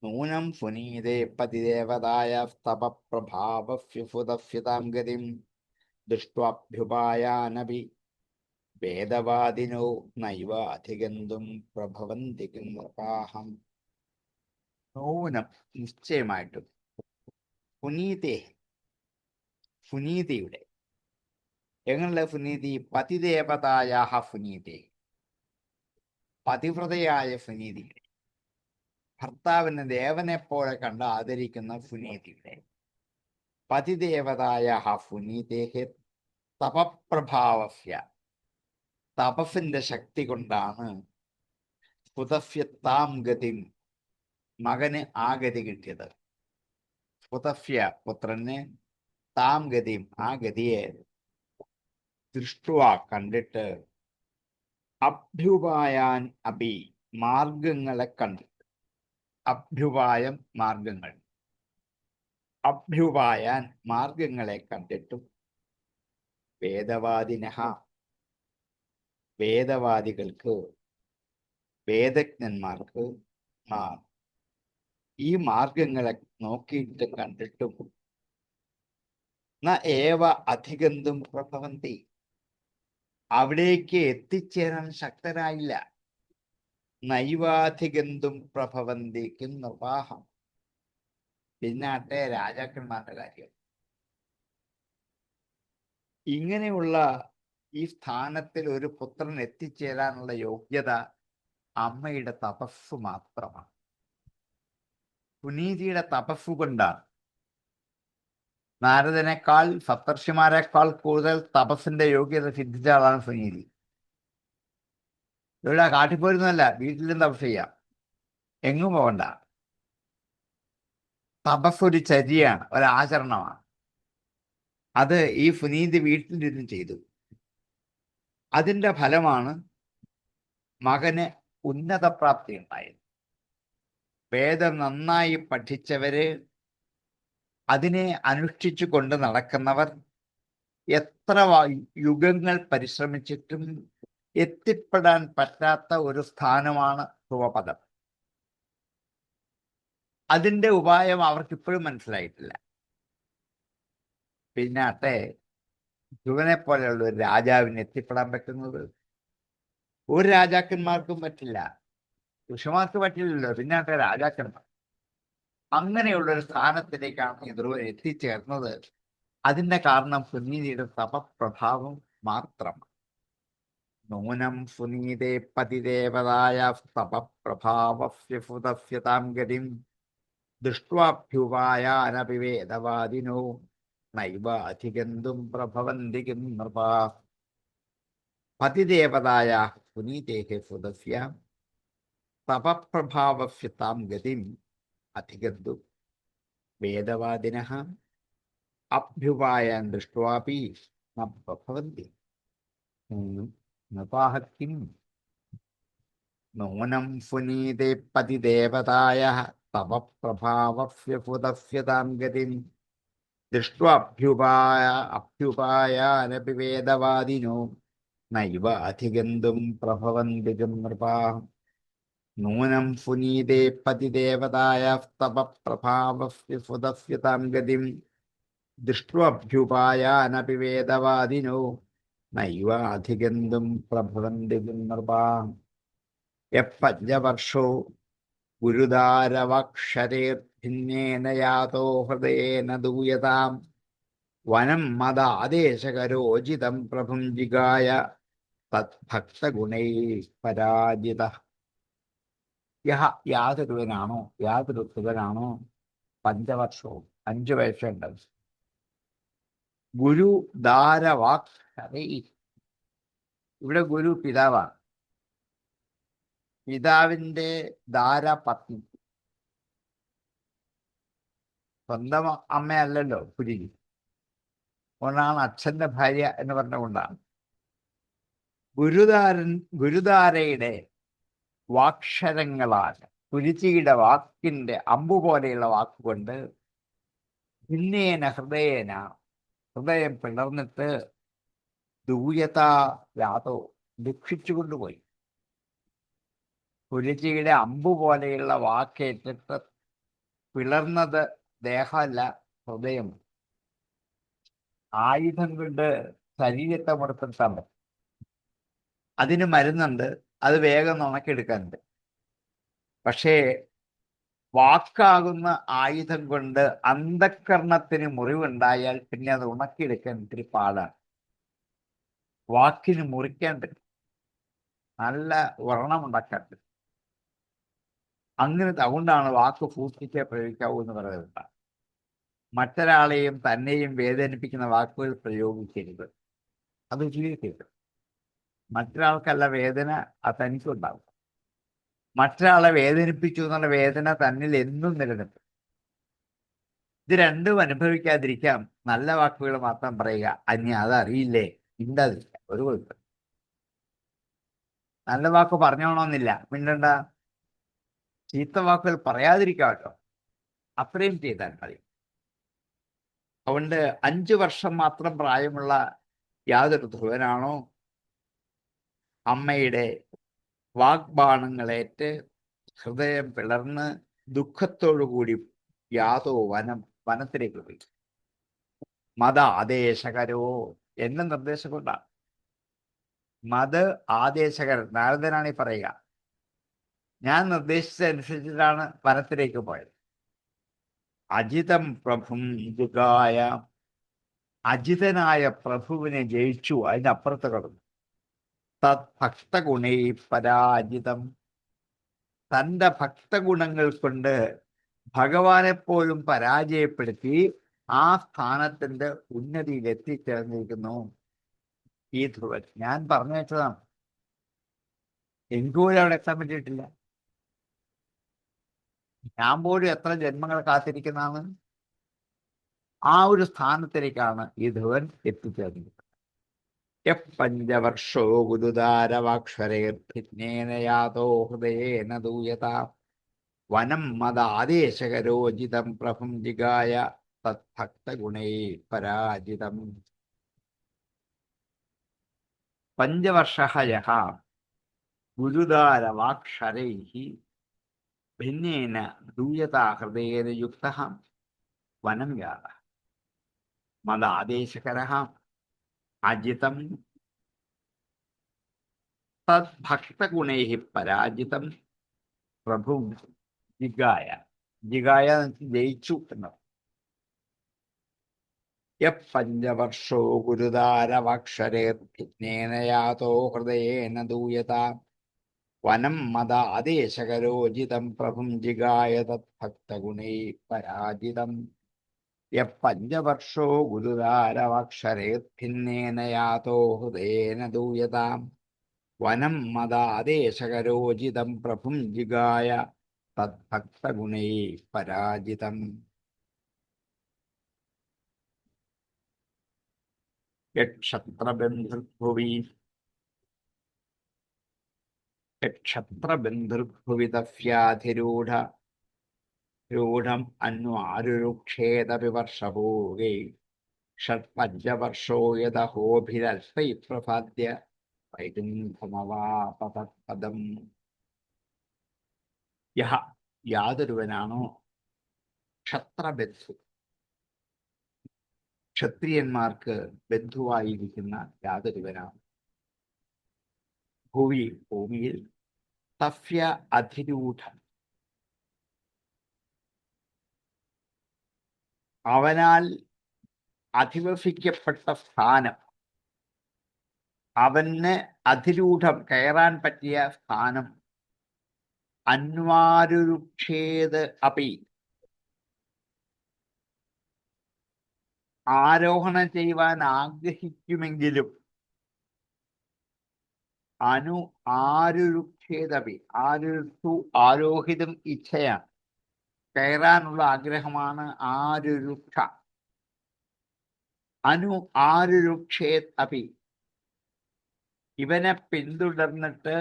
നൂനം പുനീതേ പതിദേവതായ സ്തപപ്രഭാവഫ്യുഫുതഫ്യുതാം ഗതിം ദൃഷ്ട്വാഭ്യുപായാനപി വേദവാദിനോ നൈവ അധിഗന്തും പ്രഭവന്തി കിംപാഹം. നൂനം, നിശ്ചയമായിട്ടും, പുനീതേ, പുനീതിയുടെ, എങ്ങനെയുള്ള പുനീതി? പതിദേവതായ പുനീതി, പതിവ്രതയായ പുനീതിയുടെ, ഭർത്താവിനെ ദേവനെ പോലെ കണ്ട് ആദരിക്കുന്ന പുനീതിയുടെ. പതിദേവതായ പുനീതേഹെ തപപ്രഭാവസ്യ, തപസ്സിന്റെ ശക്തി കൊണ്ടാണ് പുതഫ്യത്താം ഗതി, മകന് ആ ഗതി കിട്ടിയത്. പുതഫ്യ, പുത്രന്, താം ഗതിയും, ആ ഗതിയെ ദൃഷ്ടുവ, കണ്ടിട്ട്, അഭ്യുപായാൻ അപി, മാർഗങ്ങളെ കണ്ടിട്ട്. അഭ്യുപായം, മാർഗങ്ങൾ. അഭ്യുപായാൻ, മാർഗങ്ങളെ കണ്ടിട്ടും, വേദവാദിനഹ, വേദവാദികൾക്ക്, വേദജ്ഞന്മാർക്ക് ഈ മാർഗങ്ങളെ നോക്കിയിട്ട് കണ്ടിട്ടും ന ഏവ അധികന്തും പ്രഭവന്തി, അവിടേക്ക് എത്തിച്ചേരാൻ ശക്തരായില്ല. നൈവാധികന്തും പ്രഭവന്തിക്കും നിർവാഹം. പിന്നാട്ടെ രാജാക്കന്മാരുടെ കാര്യം. ഇങ്ങനെയുള്ള ഈ സ്ഥാനത്തിൽ ഒരു പുത്രൻ എത്തിച്ചേരാനുള്ള യോഗ്യത അമ്മയുടെ തപസ്സു മാത്രമാണ്. പുനീതിയുടെ തപസ്സു കൊണ്ടാണ്. നാരദനേക്കാൾ, സപ്തർഷിമാരെക്കാൾ കൂടുതൽ തപസ്സിന്റെ യോഗ്യത സിദ്ധിച്ച ആളാണ് പുനീതി. ഇവിടെ കാട്ടിപ്പോരുന്നതല്ല, വീട്ടിലും തപസ് ചെയ്യാം, എങ്ങും പോകണ്ട. തപസ് ഒരു ചര്യയാണ്, ഒരാചരണമാണ്. അത് ഈ പുനീതി വീട്ടിലിരുന്ന് ചെയ്തു. അതിൻ്റെ ഫലമാണ് മകന് ഉന്നത പ്രാപ്തി ഉണ്ടായത്. വേദം നന്നായി പഠിച്ചവര്, അതിനെ അനുഷ്ഠിച്ചു കൊണ്ട് നടക്കുന്നവർ എത്ര യുഗങ്ങൾ പരിശ്രമിച്ചിട്ടും എത്തിപ്പെടാൻ പറ്റാത്ത ഒരു സ്ഥാനമാണ് ധ്രുവപദം. അതിൻ്റെ ഉപായം അവർക്കിപ്പോഴും മനസ്സിലായിട്ടില്ല. പിന്നാട്ടെ ധ്രുവനെ പോലെയുള്ള ഒരു രാജാവിന് എത്തിപ്പെടാൻ പറ്റുന്നത് ഒരു രാജാക്കന്മാർക്കും പറ്റില്ല. ഋഷിമാർക്ക് പറ്റില്ലല്ലോ, പിന്നാട്ടെ രാജാക്കന്മാർ. അങ്ങനെയുള്ളൊരു സ്ഥാനത്തിലേക്കാണ് ഈ ധ്രുവൻ എത്തിച്ചേർന്നത്. അതിൻ്റെ കാരണം പുനീതിയുടെ തപപ്രഭാവം മാത്രം. നൂനം പുനീതേ പതിദേവതായ തപപ്രഭാവഫ്യുഫുതഫ്യതാം ഗതിം ദൃഷ്ട്വാഭ്യുപായാനപി വേദവാദിനോ നൈവ അധിഗന്തും പ്രഭവന്തി കിം നൃപാ. പതിദേവതായ പുനീതേഹ ഫുതഫ്യ തപപ്രഭാവസ്യ ഗതിം അധിഗന്തും വേദവാദിനഃ അഭ്യുപായാൻ ദൃഷ്ട്വാപി ന പ്രഭവന്തി. നപാഹക്കിം നൂനം ഫുനീതേ പതിദേവതായഃ തപപ്രഭാവസ്യ ഗതിം അഭ്യുപായാനപി വേദവാദിനോ നൈവ അധിഗന്തും പ്രഭവന്തി നൃപാഃ. നൂനം ഫുനീതേ പതിദേവതായഃ തപപ്രഭാവസ്യ ഗതിം ദൃഷ്ട്വാഭ്യുപായാനപി വേദവാദിനോ നൈവ അധിഗന്തും പ്രഭവന്തി നൃപാഃ. യഃ പഞ്ചവർഷോ ഗുരുദാരവക്ഷരേർഭിന്നേന യാതോ ഹൃദയേന ദൂയതാം വനം മദാദേശകരോചിതം പ്രഭും ജിഗായ തദ്ഭക്തഗുണൈഃ പരാജിതഃ. യാതൊരുവനാണോ പഞ്ചവർഷവും 5 വയസ്സുണ്ട് ഗുരുദാരവാക്ഷരൈ. ഇവിടെ ഗുരു പിതാവാണ്. പിതാവിന്റെ ധാരപത്നി, സ്വന്തം അമ്മയല്ലല്ലോ ഗുരുജി. അതുകൊണ്ടാണ് അച്ഛന്റെ ഭാര്യ എന്ന് പറഞ്ഞുകൊണ്ടാണ്. ഗുരുദാരയുടെ വാക്ഷരങ്ങളാൽ, കുരുചിയുടെ വാക്കിന്റെ അമ്പു പോലെയുള്ള വാക്കുകൊണ്ട് ഭിന്നേന ഹൃദയം പിളർന്നിട്ട് ദൂയതാ ദുഃഖിച്ചു കൊണ്ടുപോയി. കുരുചിയുടെ അമ്പു പോലെയുള്ള വാക്കേറ്റിട്ട് പിളർന്നത് ദേഹമല്ല, ഹൃദയം. ആയുധം കൊണ്ട് ശരീരത്തെ മുറിപ്പെടുത്താൻ പറ്റും. അതിന് മരുന്നുണ്ട്, അത് വേഗം ഉണക്കിയെടുക്കാനുണ്ട്. പക്ഷേ വാക്കാകുന്ന ആയുധം കൊണ്ട് അന്ധക്കരണത്തിന് മുറിവുണ്ടായാൽ പിന്നെ അത് ഉണക്കിയെടുക്കാൻ ഇത്തിരി പാടാണ്. വാക്കിന് മുറിക്കാൻ പറ്റും, നല്ല വ്രണമുണ്ടാക്കാൻ പറ്റും. അതുകൊണ്ടാണ് വാക്ക് സൂക്ഷിച്ചേ പ്രയോഗിക്കാവൂ എന്ന് പറയുന്നത്. മറ്റൊരാളെയും തന്നെയും വേദനിപ്പിക്കുന്ന വാക്കുകൾ പ്രയോഗിക്കരുത്, അത് ഉപയോഗിക്കരുത്. മറ്റൊരാൾക്കല്ല വേദന, അത് തനിക്കുണ്ടാവും. മറ്റൊരാളെ വേദനിപ്പിച്ചു എന്നുള്ള വേദന തന്നിൽ എന്നും നിലനിൽക്കും. ഇത് രണ്ടും അനുഭവിക്കാതിരിക്കാം നല്ല വാക്കുകൾ മാത്രം പറയുക. അതറിയില്ലേ, മിണ്ടാതിരിക്കുക, ഒരു കുഴപ്പം. നല്ല വാക്ക് പറഞ്ഞോണമെന്നില്ല, മിണ്ടണ്ട. ചീത്ത വാക്കുകൾ പറയാതിരിക്കാമല്ലോ, അത്രയും ചെയ്താൽ മതി. അതുകൊണ്ട് 5 വർഷം മാത്രം പ്രായമുള്ള യാതൊരു ധ്രുവനാണോ അമ്മയുടെ വാഗ്ബാണങ്ങളേറ്റ് ഹൃദയം പിളർന്ന് ദുഃഖത്തോടുകൂടി വനത്തിലേക്ക് പോയി. മത ആദേശകരോ എന്ന നിർദ്ദേശം കൊണ്ടാണ്. മത് ആദേശകരൻ നാരദനാണ് ഈ പറയുക. ഞാൻ നിർദ്ദേശിച്ചതനുസരിച്ചിട്ടാണ് വനത്തിലേക്ക് പോയത്. അജിതം പ്രഭും ജിഗായ, അജിതനായ പ്രഭുവിനെ ജയിച്ചു, അതിനപ്പുറത്ത് കടന്നു. തത് ഭക്തഗുണൈ പരാജിതം, തൻ്റെ ഭക്തഗുണങ്ങൾ കൊണ്ട് ഭഗവാനെപ്പോലും പരാജയപ്പെടുത്തി ആ സ്ഥാനത്തിന്റെ ഉന്നതിയിൽ എത്തിച്ചേർന്നിരിക്കുന്നു ഈ ധ്രുവൻ. ഞാൻ പറഞ്ഞു വെച്ചതാണ്, എനിക്കുപോലും അവിടെ എത്താൻ പറ്റിയിട്ടില്ല. ഞാൻ പോലും എത്ര ജന്മങ്ങൾ കാത്തിരിക്കുന്നതാണ്. ആ ഒരു സ്ഥാനത്തിലേക്കാണ് ഈ ധ്രുവൻ എത്തിച്ചേർന്നിരിക്കുന്നത്. പഞ്ചവർഷോ ഗുരുദാരവാക്ഷരേർഭിന്നേന യാതോ ഹൃദയേന ദൂയതാ വനം മദാദേശകരോചിതം പ്രഭും ജിഗായ തദ്ഭക്തഗുണൈ പരാജിതം. പഞ്ചവർഷഃ യഃ ഗുരുദാരവാക്ഷരൈഃ ഭിന്നേന ദൂയതാ ഹൃദയേന യുക്തഃ വനം യാതഃ മദാദേശകരഃ അജിതം തദ്ഭക്തഗുണൈഃ പരാജിതം പ്രഭും ജിഗായ. ജിഗായ ജയിച്ചു എന്നത്. പഞ്ചവർഷോ ഗുരുദാരവാക്ഷരേർഭിന്നേന യാതോ ഹൃദയേന ദൂയതാ വനം മദാദേശകരോചിതം പ്രഭും ജിഗായ തദ്ഭക്തഗുണൈഃ പരാജിതം. പഞ്ചവർഷോ ഗുരുദാരവാക്ഷരേർഭിന്നേന യാതോ ഹൃദയേന ദൂയതാ വനം മദാദേശകരോചിതം പ്രഭും ജിഗായ തദ്ഭക്തഗുണൈ പരാജിതം. ക്ഷത്രബന്ധുർഭുവി തഫ്യാധിരൂഢം അന്വാരുരുക്ഷേദപി വർഷഭോഗൈ ഷഡ്പഞ്ചവർഷോ യദഹോഭിരൽപൈ പ്രപാദ്യ വൈകുണ്ഠമവാപതപദം. യഹ യാതൊരുവനാണോ ക്ഷത്രബന്ധു, ക്ഷത്രിയന്മാർക്ക് ബന്ധുവായിരിക്കുന്ന യാതൊരുവനാണ്, ഭൂമിയിൽ തഫ്യ അധിരൂഢം അവനാൽ അധിവസിക്കപ്പെട്ട സ്ഥാനം, അവന് അധിരൂഢം കയറാൻ പറ്റിയ സ്ഥാനം, അന്വാരുരുക്ഷേത് അപി ആരോഹണം ചെയ്യുവാൻ ആഗ്രഹിക്കുമെങ്കിലും ആരുരുക്ഷേതപി ആരോഹിതം ഇച്ഛയാണ്, കയറാനുള്ള ആഗ്രഹമാണ് ആരുരുക്ഷ. ആരുരുക്ഷേത് അപി ഇവനെ പിന്തുടർന്നിട്ട്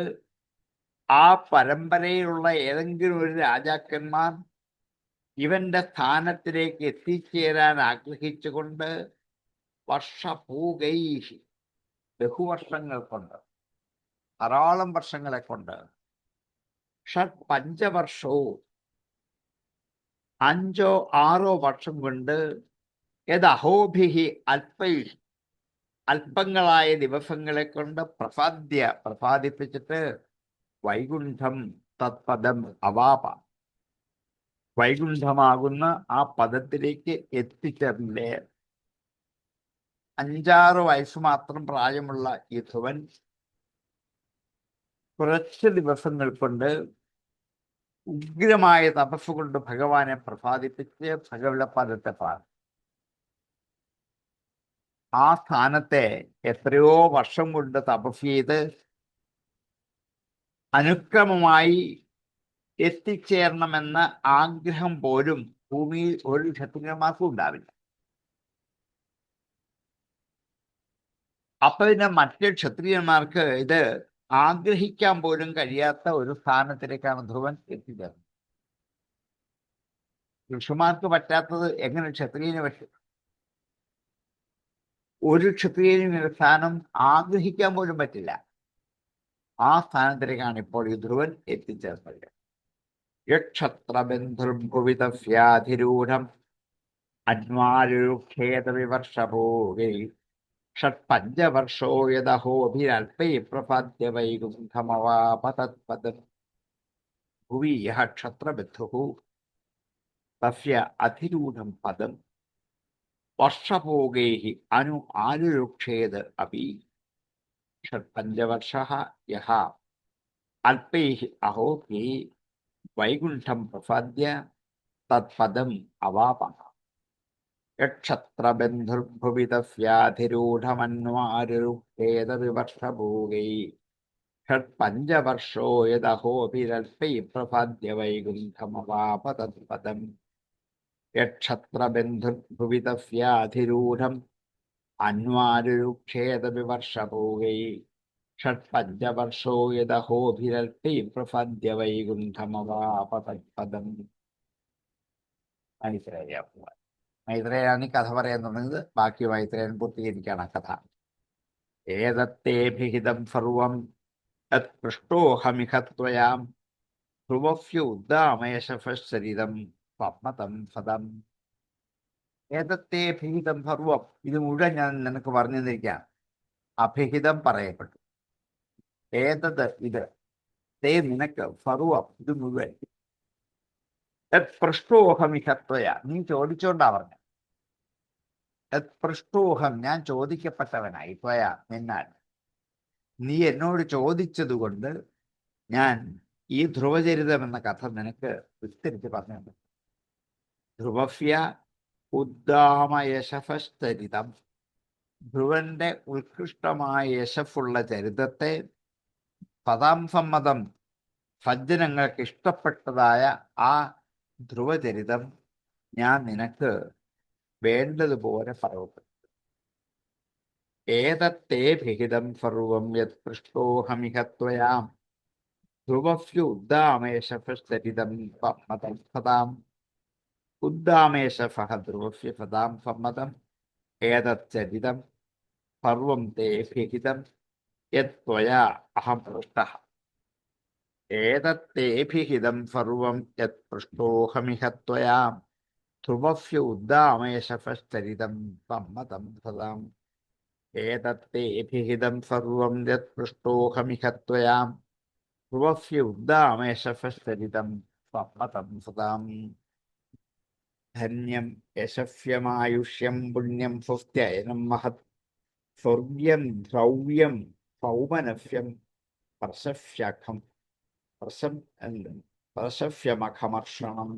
ആ പരമ്പരയിലുള്ള ഏതെങ്കിലും ഒരു രാജാക്കന്മാർ ഇവന്റെ സ്ഥാനത്തിലേക്ക് എത്തിച്ചേരാൻ ആഗ്രഹിച്ചുകൊണ്ട് വർഷഭൂഗൈ ബഹുവർഷങ്ങൾ കൊണ്ട്, ധാരാളം വർഷങ്ങളെ കൊണ്ട്, പഞ്ചവർഷവും 5-6 വർഷം കൊണ്ട്, യദഹോഭിഹി അല്പങ്ങളായ ദിവസങ്ങളെ കൊണ്ട് പ്രസാദിപ്പിച്ചിട്ട് വൈകുണ്ഠം തത്പദം അവാപ വൈകുണ്ഠമാകുന്ന ആ പദത്തിലേക്ക് എത്തിച്ചേർന്നില്ലേ. 5-6 വയസ്സ് മാത്രം പ്രായമുള്ള ഈ ധ്രുവൻ കുറച്ച് ദിവസങ്ങൾ കൊണ്ട് ഉഗ്രമായ തപസ് കൊണ്ട് ഭഗവാനെ പ്രസാദിപ്പിച്ച് ഭഗവത പദത്തെ പാടും. ആ സ്ഥാനത്തെ എത്രയോ വർഷം കൊണ്ട് തപസ് ചെയ്ത് അനുക്രമമായി എത്തിച്ചേരണമെന്ന ആഗ്രഹം പോലും ഭൂമിയിൽ ഒരു ക്ഷത്രിയന്മാർക്കും ഉണ്ടാവില്ല. അപ്പൊ പിന്നെ മറ്റ് ക്ഷത്രിയന്മാർക്ക് ഇത് ആഗ്രഹിക്കാൻ പോലും കഴിയാത്ത ഒരു സ്ഥാനത്തിലേക്കാണ് ധ്രുവൻ എത്തിച്ചേർന്നത്. ഋഷിമാർക്ക് പറ്റാത്തത് എങ്ങനെ ക്ഷത്രിയന് പറ്റും? ഒരു ക്ഷത്രിയനും ഈ സ്ഥാനം ആഗ്രഹിക്കാൻ പോലും പറ്റില്ല. ആ സ്ഥാനത്തിലേക്കാണ് ഇപ്പോൾ ഈ ധ്രുവൻ എത്തിച്ചേർന്നത്. യക്ഷത്രബന്ധുർഭുവിതഫ്യാധിരൂഢം അന്വാരുക്ഷേതവിവർഷഭോഗൈ ഷഡ്പഞ്ചവർഷോ യദഹോഭിരൽപൈ പ്രപാദ്യ വൈകുണ്ഠമവാപതത്പദം. ഭുവി യഃ ക്ഷത്രബന്ധുഃ തസ്യ അധിരൂഢം പദം വർഷഭോഗൈഃ ആരുരുക്ഷേത് അപി ഷഡ്പഞ്ചവർഷഃ യഃ അല്പൈഃ അഹോഭി വൈകുണ്ഠം പ്രസാദ്യ തത്പദം അവാപഃ. യക്ഷത്രബന്ധുർഭുവി തസ്യാധിരൂഢമന്വാരുരുക്ഷേതവിവർഷഭോഗൈ ഷഡ്പഞ്ചവർഷോ യദഹോഭിരൽപൈ പ്രസാദ്യ വൈകുണ്ഠമവാപ തത്പദം. യക്ഷത്രബന്ധുർഭുവി തസ്യാധിരൂഢം അന്വാരുരുക്ഷേതവിവർഷഭോഗൈ ഷഡ്പഞ്ചവർഷോ യദഹോഭിരൽപൈ പ്രസാദ്യ വൈകുണ്ഠമവാപ തത്പദം. മൈത്രേയാണ് ഈ കഥ പറയാൻ തുടങ്ങുന്നത്. ബാക്കി മൈത്രേയൻ പൂർത്തീകരിക്കുകയാണ് ആ കഥ. ഏതത്തേഭിഹിതം സർവം യത്പൃഷ്ടോഹമിഹ ത്വയാം ധ്രുവസ്യോദ്ദാമയശഫശരിതം സ്വപ്നതം സദം. ഏതത്തേഭിഹിതം സർവം, ഇത് മുഴുവൻ ഞാൻ നിനക്ക് പറഞ്ഞു തന്നിരിക്കുകയാണ്. അഭിഹിതം പറയപ്പെട്ടു. ഏതത് ഇത്, തേ നിനക്ക്, സർവം ഇത് മുഴുവൻ. പൃഷ്ടോഹമിഹ ത്വയ, നീ ചോദിച്ചോണ്ടാ പറഞ്ഞ. പൃഷ്ടോഹം, ഞാൻ ചോദിക്കപ്പെട്ടവനായി. ത്വയ, നിന്നാൽ. നീ എന്നോട് ചോദിച്ചതുകൊണ്ട് ഞാൻ ഈ ധ്രുവചരിതം എന്ന കഥ നിനക്ക് വിസ്തരിച്ച് പറഞ്ഞു. ധ്രുവസ്യ ഉദ്ദാമയശഫചരിതം, ധ്രുവന്റെ ഉത്കൃഷ്ടമായ യശസ്സുള്ള ചരിതത്തെ സദാം സമ്മതം, സജ്ജനങ്ങൾക്ക് ഇഷ്ടപ്പെട്ടതായ ആ ധ്രുവചരിതം ഞാൻ നിനക്ക് വേണ്ടതുപോലെ പറയപ്പെട്ടു. ഏതത്തേ വിഹിതം സർവം യത് പൃഷ്ടോഹമിഹ ത്വയാം ധ്രുവസ്യുദ്ദാമേശഫരിതം സമ്മതം സദാം. ഉദ്ദാമേശഫഃ ധ്രുവസ്യ സദാം സമ്മതം ഏതച്ചരിതം സർവം തേ വിഹിതം യത് ത്വയാ അഹം പൃഷ്ടഃ. ഏതത്തേഭിഹിതം സർവം യത് പൃഷ്ടോഹമിഹ ത്വയാം ധ്രുവസ്യ ഉദ്ദാമേശഫരിതം സമ്മതം സദാം. ഏതത്തേഭിഹിതം സർവം യത് പൃഷ്ടോഹമിഹ ത്വയാം ധ്രുവസ്യ ഉദ്ദാമേശഫരിതം സമ്മതം സദാം. ധന്യം യശസ്യമായുഷ്യം പുണ്യം സ്വസ്ത്യയനം മഹത് സ്വർഗ്യം ദ്രവ്യം സൗമനസ്യം പ്രശസ്യഖം പ്രശസ്യമഖമർഷണം.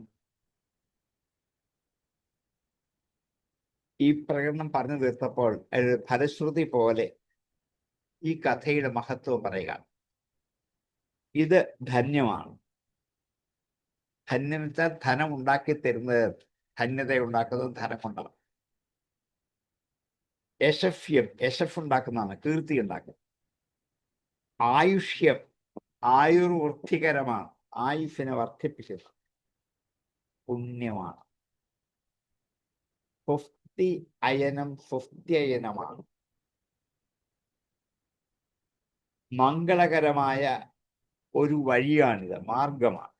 ഈ പ്രകടനം പറഞ്ഞു തീർത്തപ്പോൾ ഒരു ഫലശ്രുതി പോലെ ഈ കഥയുടെ മഹത്വം പറയുക. ഇത് ധന്യമാണ്. ധന്യം വെച്ചാൽ ധനം ഉണ്ടാക്കി തരുന്നത്, ധന്യത ഉണ്ടാക്കുന്നത് ധനം കൊണ്ടാണ്. യശസ്യം, യശസ് ഉണ്ടാക്കുന്നതാണ്, കീർത്തി ഉണ്ടാക്കുന്നത്. ആയുഷ്യം, ആയുർവൃദ്ധികരമാണ്, ആയുസ്സിനെ വർദ്ധിപ്പിക്കുന്നത്. പുണ്യമാണ്. സ്വസ്തി അയനം, സ്വസ്ത്യയനമാണ്. മംഗളകരമായ ഒരു വഴിയാണിത്, മാർഗമാണ്.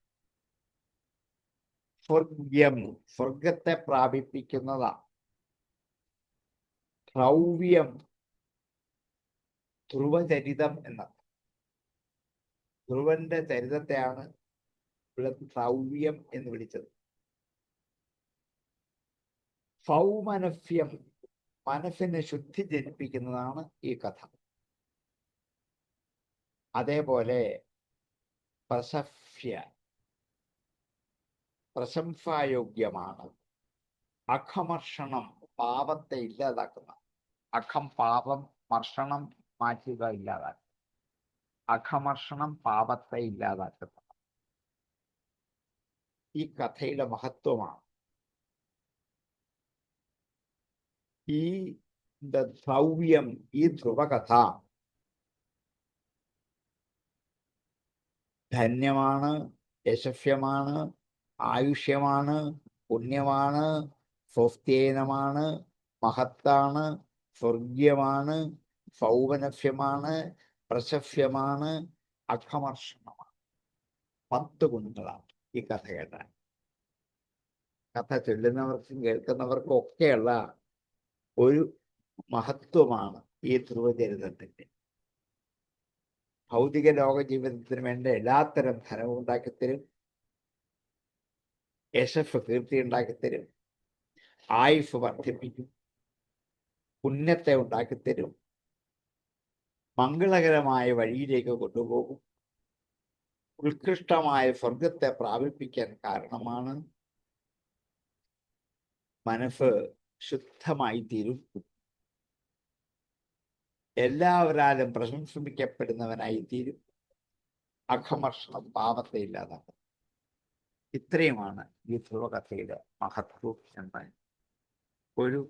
സ്വർഗ്യം, സ്വർഗത്തെ പ്രാപിപ്പിക്കുന്നതാണ്. ദ്രവ്യം, ധ്രുവചരിതം എന്നത്. ധ്രുവന്റെ ചരിതത്തെയാണ് ഇവിടെ ദ്രവ്യം എന്ന് വിളിച്ചത്. സൗമനസ്യം, മനസ്സിനെ ശുദ്ധി ജനിപ്പിക്കുന്നതാണ് ഈ കഥ. അതേപോലെ പ്രശംസായോഗ്യമാണ്. അഖമർഷണം, പാപത്തെ ഇല്ലാതാക്കുന്ന. അഖം പാപം, മർഷണം മാറ്റുക, ഇല്ലാതാക്കുക. അഖമർഷണം പാപത്തെ ഇല്ലാതാക്കുന്ന ഈ കഥയുടെ മഹത്വമാണ്. ഈ ദ്രവ്യം, ഈ ധ്രുവകഥ ധന്യമാണ്, യശസ്യമാണ്, ആയുഷ്യമാണ്, പുണ്യമാണ്, സ്വസ്ത്യേനമാണ്, മഹത്താണ്, സ്വർഗ്യമാണ്, സൗമനസ്യമാണ്, പ്രശസ്യമാണ്, അഖമർഷണമാണ്. 10 ഗുണങ്ങളാണ് ഈ കഥ കേട്ടാൽ. കഥ ചൊല്ലുന്നവർക്കും കേൾക്കുന്നവർക്കും ഒക്കെയുള്ള ഒരു മഹത്വമാണ് ഈ ധ്രുവചരിതത്തിന്റെ. ഭൗതിക ലോക ജീവിതത്തിന് വേണ്ട എല്ലാത്തരം ധനവും ഉണ്ടാക്കിത്തരും, യശസ് കീർത്തി ഉണ്ടാക്കിത്തരും, ആയുസ് വർദ്ധിപ്പിക്കും, പുണ്യത്തെ ഉണ്ടാക്കിത്തരും, മംഗളകരമായ വഴിയിലേക്ക് കൊണ്ടുപോകും, ഉത്കൃഷ്ടമായ സ്വർഗത്തെ പ്രാപിപ്പിക്കാൻ കാരണമാണ്. മനസ്സ് ശുദ്ധമായി തീരും, എല്ലാവരാലും പ്രശംസിക്കപ്പെടുന്നവനായി തീരും, അഖമർഷണം പാപത്തെ ഇല്ലാതാക്കും. ഇത്രയുമാണ് ഈ ധ്രുവകഥയുടെ മഹത്വം എന്ന ഒരു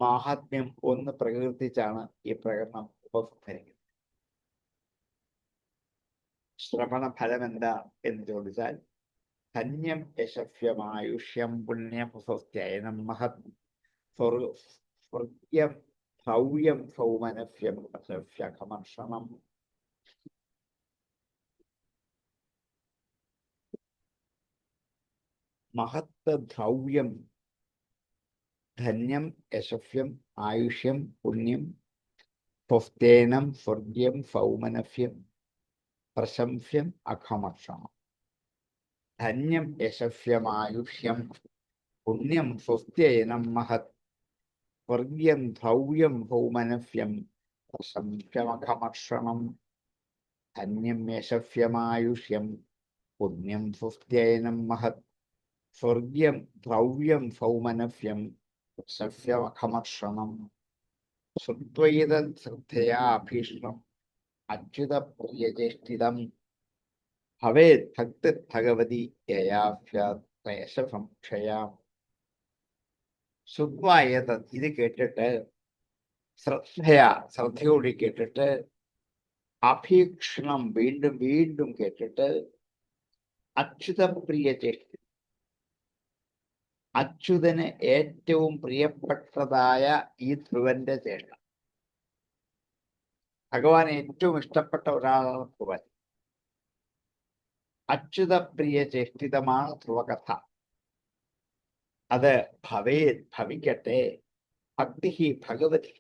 മാഹാത്മ്യം ഒന്ന് പ്രകീർത്തിച്ചാണ് ഈ പ്രകടനം ഉപസംഹരിക്കുന്നത്. ശ്രവണ ഫലം എന്താ എന്ന് ചോദിച്ചാൽ, ധന്യം യശസ്യമായുഷ്യം പുണ്യം സ്വസ്ത്യയനം മഹത് സ്വർഗ്യം ദ്രവ്യം സൗമനസ്യം പ്രശസ്യഖമർഷണം. മഹത്ത് ദ്രവ്യം, ധന്യം യശസ്യം ആയുഷ്യം പുണ്യം സ്വസ്ത്യേനം സ്വർഗ്യം സൗമനസ്യം പ്രശംസ്യം അഖമർഷണം. ധന്യം യശസ്യമായുഷ്യം പുണ്യം സ്വസ്ത്യയനം മഹത് സ്വർഗ്യം ദ്രവ്യം സൗമനസ്യം പ്രശംസ്യമഖമർഷണം. ധന്യം യശസ്യമായുഷ്യം പുണ്യം സ്വസ്ത്യയനം മഹത് സ്വർഗ്യം ദ്രവ്യം സൗമനസ്യം സസ്യവഖമർഷണം ശ്രുത്വൈതത് ശ്രദ്ധയാഭീഷ്ണം അച്യുതപ്രിയചേഷ്ടിതം ഭവേത് ഭക്തി ഭഗവതി യയാഭ്യാശംക്ഷയാം. ശ്രുത്വായത് ഇത് കേട്ടിട്ട് ശ്രദ്ധയോടെ കേട്ടിട്ട് അഭീക്ഷണം വീണ്ടും വീണ്ടും കേട്ടിട്ട് അച്യുതപ്രിയ ചേഷ്ടി അച്യുതന് ഏറ്റവും പ്രിയപ്പെട്ടതായ ഈ ധ്രുവന്റെ ചേഷ്ട. ഭഗവാൻ ഏറ്റവും ഇഷ്ടപ്പെട്ട ഒരാളാണ് ധ്രുവൻ. അച്യുതപ്രിയ ചേഷ്ടിതമാണ് ധ്രുവകഥ. അത് ഭവിക്കട്ടെ ഭക്തി ഭഗവതി,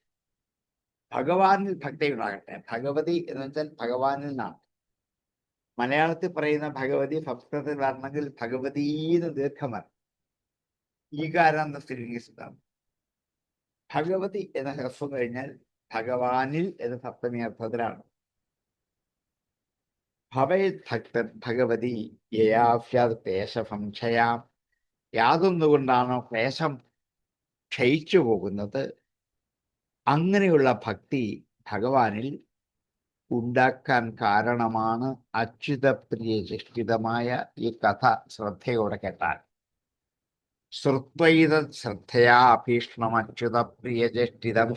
ഭഗവാനിൽ ഭക്തി ഉണ്ടാകട്ടെ. ഭഗവതി എന്ന് വെച്ചാൽ ഭഗവാനിൽ നിന്നാണ്. മലയാളത്തിൽ പറയുന്ന ഭഗവതി സംസ്കൃതത്തിൽ വരണമെങ്കിൽ ഭഗവതീന്ന് ദീർഘമാണ്, ഈകാരാന്ത സ്ത്രീലിംഗം. ഭഗവതി എന്ന ഹ്രസ്വം കഴിഞ്ഞാൽ ഭഗവാനിൽ എന്ന സപ്തമി അർത്ഥത്തിലാണ്. ഭവേത് ഭക്തൻ ഭഗവതി യയാഭ്യാത് ക്ലേശസംശയാം. യാതൊന്നുകൊണ്ടാണോ ക്ലേശം ക്ഷയിച്ചു പോകുന്നത്, അങ്ങനെയുള്ള ഭക്തി ഭഗവാനിൽ ഉണ്ടാക്കാൻ കാരണമാണ് അച്യുതപ്രിയ ചേഷ്ടിതമായ ഈ കഥ ശ്രദ്ധയോടെ കേട്ടാൽ. ശ്രുത്വൈത ശ്രദ്ധയാ ഭീഷ്ണമച്യുതപ്രിയ ചേഷ്ടിതം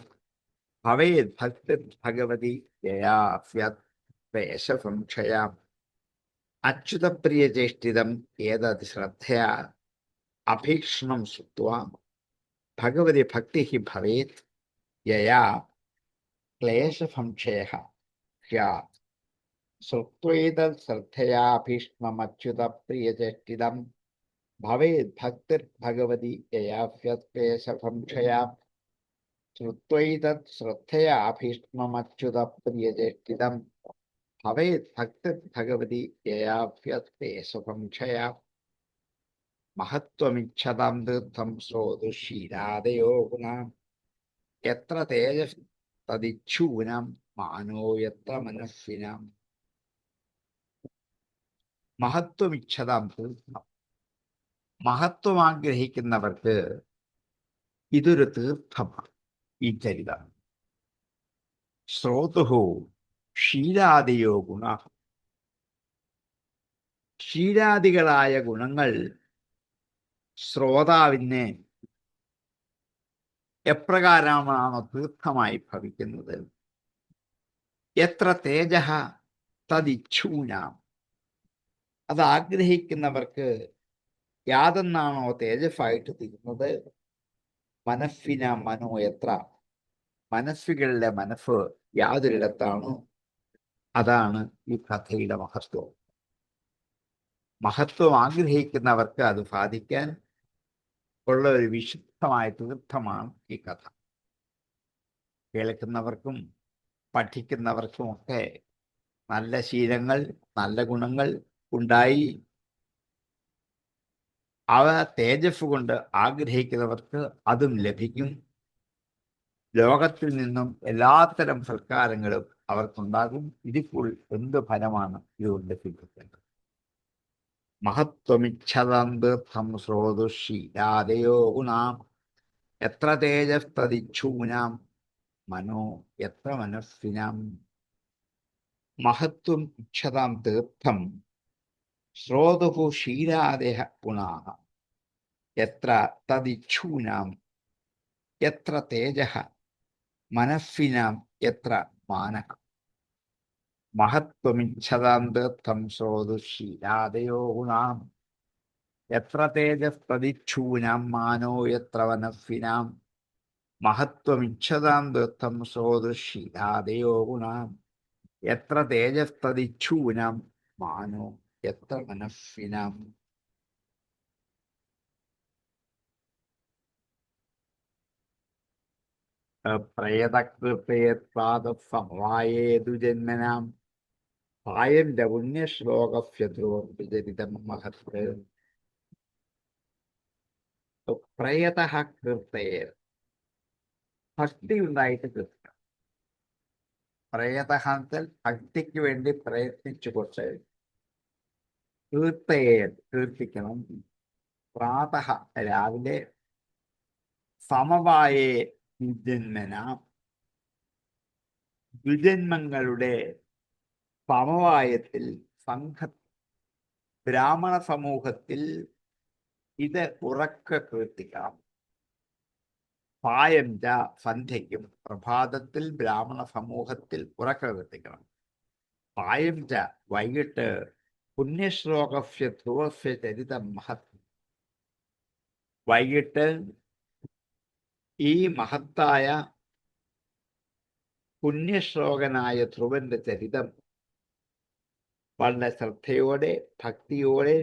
ഭവേത് ഭക്തി ഭഗവതി യയാഭ്യാശംക്ഷയാം. അച്യുതപ്രിയ ചേഷ്ടിതം ഏതത് ശ്രദ്ധയാ അഭീക്ഷണം ശ്രുത്വാ ഭഗവതി ഭക്തി ഭവേത് യയാ ക്ലേശസംക്ഷയഃ സ്യാത്. ശ്രുത്വൈതത് ശ്രദ്ധയാ ഭീഷ്മമച്യുതപ്രിയചേഷ്ടിതം ഭവേത് ഭക്തിർ ഭഗവതി യയാഭ്യക്ലേശസംക്ഷയാം. ശ്രുത്വൈതത് ശ്രദ്ധയാ ഭീഷ്മമച്യുതപ്രിയചേഷ്ടിതം ഭവേത് ഭക്തിർ ഭഗവതി യയാഭ്യക്ലേശസംക്ഷയാം. മഹത്വമിച്ഛതാം തീർത്ഥം ശ്രോതുഷീരാദയോ ഗുണാം യത്ര തേജസ് തദിച്ഛൂനാം മാനോ യത്ര മനസ്സിനാം. മഹത്വമിച്ഛതാം തീർത്ഥം, മഹത്വം ആഗ്രഹിക്കുന്നവർക്ക് ഇതൊരു തീർത്ഥമാണ് ഈ ചരിതം. ശ്രോതുഹോ ക്ഷീരാദിയോ ഗുണ, ക്ഷീരാദികളായ ഗുണങ്ങൾ ശ്രോതാവിന് എപ്രകാരമാണോ തീർത്ഥമായി ഭവിക്കുന്നത്. എത്ര തേജ തദിച്ഛൂനാം, അത് ആഗ്രഹിക്കുന്നവർക്ക് യാതൊന്നാണോ തേജസ്സായിട്ട് തീരുന്നത്. മനസ്സിന മനോ എത്ര, മനസ്സുകളുടെ മനസ്സ് യാതൊരിടത്താണോ അതാണ് ഈ കഥയുടെ മഹത്വം. മഹത്വം ആഗ്രഹിക്കുന്നവർക്ക് അത് സാധിക്കാൻ ഉള്ള ഒരു വിശുദ്ധമായ തീർത്ഥമാണ് ഈ കഥ. കേൾക്കുന്നവർക്കും പഠിക്കുന്നവർക്കുമൊക്കെ നല്ല ശീലങ്ങൾ, നല്ല ഗുണങ്ങൾ ഉണ്ടായി അവ തേജസ് കൊണ്ട് ആഗ്രഹിക്കുന്നവർക്ക് അതും ലഭിക്കും. ലോകത്തിൽ നിന്നും എല്ലാത്തരം സൽക്കാരങ്ങളും അവർക്കുണ്ടാകും. ഇതിപ്പോൾ എന്ത് ഫലമാണ് ഇതുകൊണ്ട് ലഭിക്കുന്നത്. മഹത്വമിച്ഛതം തീർത്ഥം ശ്രോതുഷീലാദയോ ഗുണാം എത്ര തേജസ്തദിച്ഛൂനാം മനോ എത്ര മനസ്സിനാം. മഹത്വം ഇച്ഛതാം തീർത്ഥം ശ്രോതുഹു ക്ഷീരാദേഹ ഗുണാഃ എത്ര തദിച്ഛൂനാം എത്ര തേജഃ മനസ്സിനാം എത്ര മാനഃ. മഹത്വമിച്ഛതാം തീർത്ഥം ശ്രോതുഷീലാദയോ ഗുണാം എത്ര തേജസ്തദിച്ഛൂനാം മാനോ എത്ര മനസ്സിനാം. മഹത്വമിച്ഛതാം തീർത്ഥം ശ്രോതുഷീലാദയോ ഗുണാം എത്ര തേജസ്തദിച്ഛൂനാം മാനോ എത്ര മനസ്സിനാം. പ്രേതകൃതേത്പാദസമവായേതു ജന്മനാം പായന്റെ പുണ്യശ്ലോകസ്യ ധ്രുവം മഹത്. പ്രയതഃ കീർത്തയേർ, ഭക്തി ഉണ്ടായിട്ട് കീർത്തനം. പ്രയതഃ എന്നാൽ ഭക്തിക്ക് വേണ്ടി പ്രയത്നിച്ചുകൊണ്ട് കീർത്തയേർ കീർത്തിക്കണം. പ്രാതഃ രാവിലെ, സമവായേ ദ്വിജന്മന, ദ്വിജന്മങ്ങളുടെ സമവായത്തിൽ ബ്രാഹ്മണ സമൂഹത്തിൽ ഇത് ഉറക്കെ കീർത്തിക്കണം. പായം ച സന്ധ്യയ്ക്കും പ്രഭാതത്തിൽ ബ്രാഹ്മണ സമൂഹത്തിൽ ഉറക്കെ കീർത്തിക്കണം. പായം ച വൈകിട്ട് പുണ്യശ്ലോകസ്യ ധ്രുവസ്യ ചരിതം മഹത്. വൈകിട്ട് ഈ മഹത്തായ പുണ്യശ്ലോകനായ ധ്രുവന്റെ ചരിതം വളരെ ശ്രദ്ധയോടെ ഭക്തിയോടെ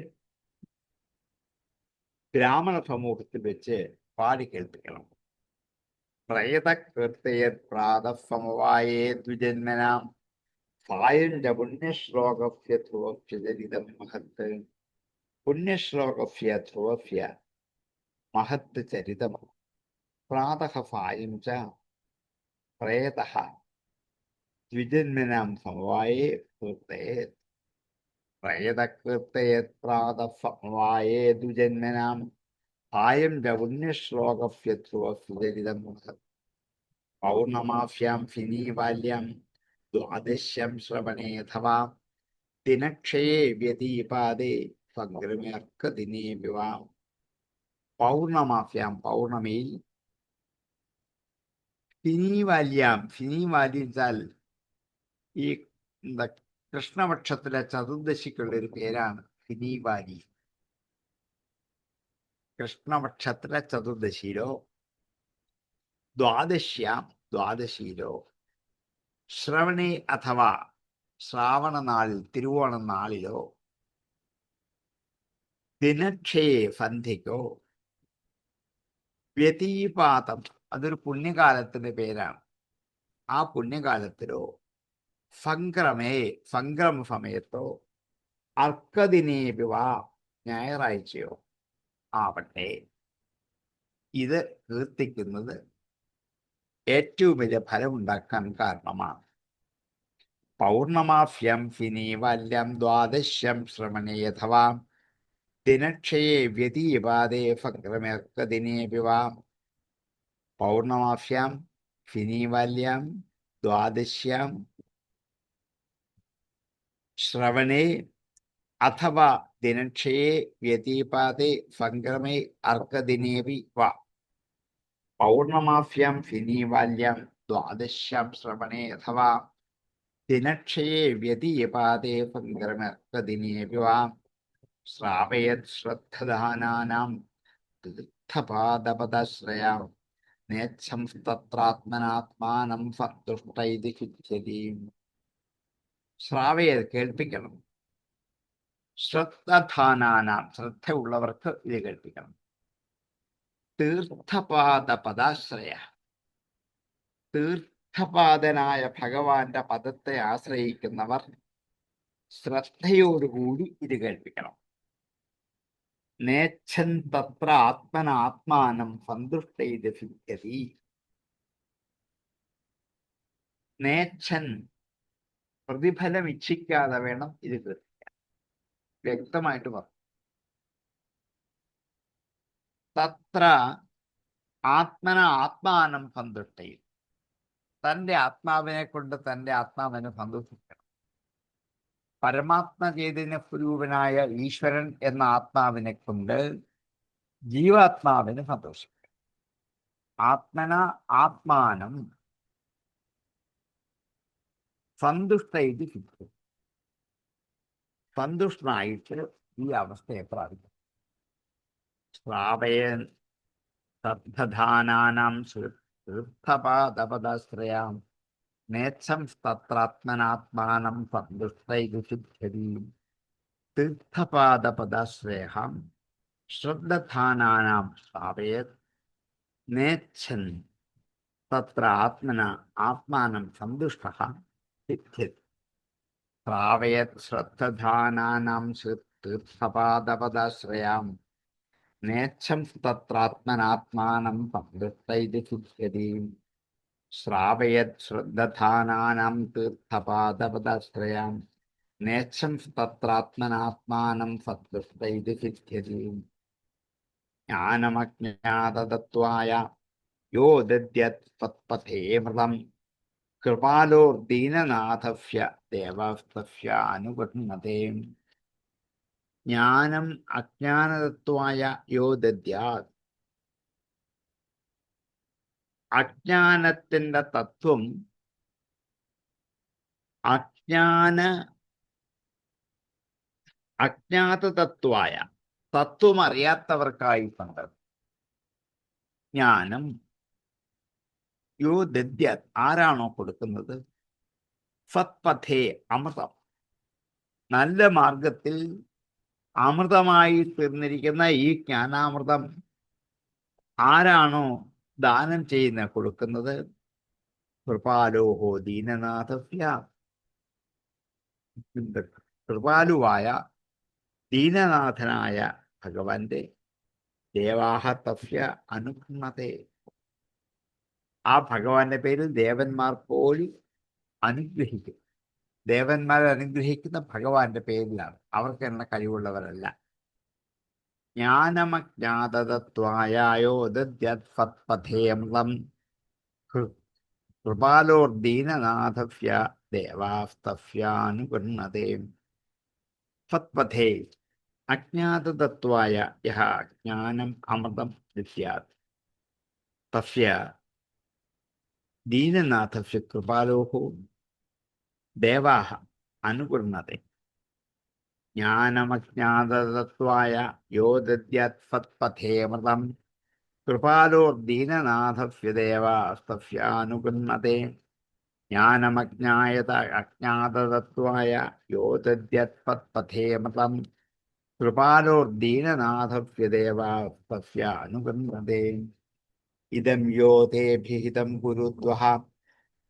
ബ്രാഹ്മണ സമൂഹത്തിൽ വെച്ച് പാടി കേൾപ്പിക്കണം. പ്രേതകീർത്തയത് പ്രാതസമവായേ ദ്വിജന്മനാം സായം ച പുണ്യശ്ലോകസ്യ ധ്രുവസ്യ ചരിതം മഹത്ത്. പുണ്യശ്ലോകസ്യ ധ്രുവസ്യ മഹത്ത് ചരിതം പ്രാതഃ സായം ച പ്രേതഃ ദ്വിജന്മനാം സമവായേ കീർത്തയേത്. പ്രേതകീർത്തയത് പ്രാതസമവായേ ദ്വിജന്മനാം സായം ച പുണ്യശ്ലോകസ്യ ധ്രുവസ്യ ചരിതം മഹത്. പൗർണമാസ്യാം ഫിനീവാല്യാം ദ്വാദശ്യം ശ്രവണേഥവാ ദിനക്ഷയേ വ്യതീപാദേ സംക്രമ്യർക്കദിനേ വിവാം. പൗർണമാസ്യാം പൗർണമിയിൽ, ഫിനീവാല്യാം ഫിനീവാലി വെച്ചാൽ ഈ കൃഷ്ണപക്ഷത്തിലെ ചതുർദശിക്കുള്ള ഒരു പേരാണ് ഫിനീവാലി. കൃഷ്ണപക്ഷത്തിലെ ചതുർദശിയിലോ ദ്വാദശിയിലോ ശ്രവണേ അഥവാ ശ്രാവണ നാളിൽ തിരുവോണ നാളിലോ ദിനക്ഷയെ സന്ധ്യയ്ക്കോ വ്യതീപാതം അതൊരു പുണ്യകാലത്തിന്റെ പേരാണ്. ആ പുണ്യകാലത്തിലോ സംക്രമ സമയത്തോ അർക്കദിനേപിവ ഞായറാഴ്ചയോ ആവട്ടെ ഇത് കീർത്തിക്കുന്നത് ഏറ്റവും വലിയ ഫലമുണ്ടാക്കാൻ കാരണമാണ്. പൗർണമാസ്യം ഫിനീവാല്യം ദ്വാദശ്യം ശ്രവണേ അഥവാ ദിനക്ഷയെ വ്യതീപാദേ സംക്രമർക്കദിനേപിവ. പൗർണമാസ്യാം ഫിനീവാല്യാം ദ്വാദശ്യാം ശ്രവണേ അഥവാ ദിനക്ഷയെ വ്യതീപാദേ സംക്രമേ അർക്കദിനേപി വ. പൗർണമാസ്യാം ഫിനീവാല്യാം ദ്വാദശ്യാം ശ്രവണേ അഥവാ ദിനക്ഷയെ വ്യതീപാദേ സംക്രമർക്കദിനേപി വ. ശ്രാവയത് ശ്രദ്ധധാനാനാം തീർത്ഥപാദപദശ്രയാം നേച്ഛം തത്രാത്മനാത്മാനം സന്തുഷ്ടൈതി ശുദ്ധ്യതി. ശ്രാവയത് കേൾപ്പിക്കണം. ശ്രദ്ധധാനാനാം ശ്രദ്ധയുള്ളവർക്ക് ഇത് കേൾപ്പിക്കണം. തീർത്ഥപാദപദാശ്രയ തീർത്ഥപാദനായ ഭഗവാന്റെ പദത്തെ ആശ്രയിക്കുന്നവർ ശ്രദ്ധയോടുകൂടി ഇത് കേൾപ്പിക്കണം. നേച്ഛൻ തത്ര ആത്മനാത്മാനം സന്തുഷ്ടൈതി സിദ്ധ്യതി. നേച്ഛൻ പ്രതിഫലം ഇച്ഛിക്കാതെ വേണം ഇത് കേൾപ്പിക്കാൻ. വ്യക്തമായിട്ട് പറഞ്ഞു. തത്ര ആത്മന ആത്മാനം സന്തുഷ്ടൈ. തൻ്റെ ആത്മാവിനെ കൊണ്ട് തൻ്റെ ആത്മാവിനെ സന്തോഷിക്കണം. പരമാത്മ ചൈതന്യ സ്വരൂപനായ ഈശ്വരൻ എന്ന ആത്മാവിനെ കൊണ്ട് ജീവാത്മാവിനെ സന്തോഷിക്കണം. ആത്മന ആത്മാനം സന്തുഷ്ടൈതി സിദ്ധ്യതി. സന്തുഷ്ടനായിട്ട് ഈ അവസ്ഥയെ പ്രാപിക്കും. ശ്രാവയൻ ശ്രദ്ധധാനാനാം തീർത്ഥപാദപദാശ്രയാം നേച്ഛം തത്രാത്മനാത്മാനം സന്തുഷ്ടൈതി സിദ്ധ്യതി. തീർത്ഥപാദപദാശ്രയം ശ്രദ്ധധാനാനാം ശ്രാവയത് നേച്ഛൻ തത്ര ആത്മന ആത്മാനം സന്തുഷ്ടഃ സിദ്ധ്യതി. ശ്രാവയത് ശ്രദ്ധധാനാനാം തീർത്ഥപാദപദാശ്രയാം നേച്ഛം തത്രാത്മനാത്മാനം സന്തുഷ്ടൈതി സിദ്ധ്യതി. ശ്രാവയത് ശ്രദ്ധധാനാനാം തീർത്ഥപാദപദാശ്രയാം നേച്ഛം തത്രാത്മനാത്മാനം സന്തുഷ്ടൈതി സിദ്ധ്യതി. ജ്ഞാനമജ്ഞാതതത്വായ യോ ദദ്യത്പഥേ മൃതം കൃപാലോർദീനനാഥഭ്യ ദേവസ്തഭ്യ അനുഗൃഹ്ണതേ. ജ്ഞാനം അജ്ഞാനതത്വായ യോ ദദ്യാത്. അജ്ഞാനത്തിന്റെ തത്വം അജ്ഞാതതത്വായ തത്വം അറിയാത്തവർക്കായി കൊണ്ട് ജ്ഞാനം യോ ദദ്യാത് ആരാണോ കൊടുക്കുന്നത്, സത്പഥേ അമൃതം നല്ല മാർഗത്തിൽ അമൃതമായി തീർന്നിരിക്കുന്ന ഈ ജ്ഞാനാമൃതം ആരാണോ ദാനം ചെയ്യുന്ന കൊടുക്കുന്നത്, കൃപാലോഹോ ദീനനാഥഭ്യ കൃപാലുവായ ദീനനാഥനായ ഭഗവാന്റെ ദേവാഹതഭ്യ അനുഗൃഹ്ണതേ. ആ ഭഗവാന്റെ പേരിൽ ദേവന്മാർ പോലും അനുഗ്രഹിക്കും. ദേവന്മാരെ അനുഗ്രഹിക്കുന്ന ഭഗവാന്റെ പേരിലാണ്, അവർക്ക് എന്ന കഴിവുള്ളവരല്ല. ജ്ഞാനമജ്ഞാതതത്വായോ ദദ്യത്പഥേമൃതം കൃപാലോർദീനനാഥഭ്യ ദേവാസ്തഭ്യാനുഗൃഹ്ണതേ. സത്പഥേ അജ്ഞാതതത്വായ യഃ ജ്ഞാനം അമൃതം ദദ്യാത് തസ്യ ദീനനാഥസ്യ കൃപാലോഹോ ദേവാഃ അനുഗൃഹ്ണതേ. ജ്ഞാനമജ്ഞാതതത്വായ യോ ദദ്യാത് സത്പഥേമൃതം കൃപാലോർദീനനാഥസ്യ ദേവാസ്തഭ്യാനുഗൃഹ്ണതേ. ജ്ഞാനമജ്ഞാതതത്വായ യോ ദദ്യാത് സത്പഥേമൃതം കൃപാലോർദീനനാഥസ്യ ദേവാസ്തഭ്യാനുഗൃഹ്ണതേ. ഇദം യോ തേ ഭിഹിതം കുരുദ്വഃ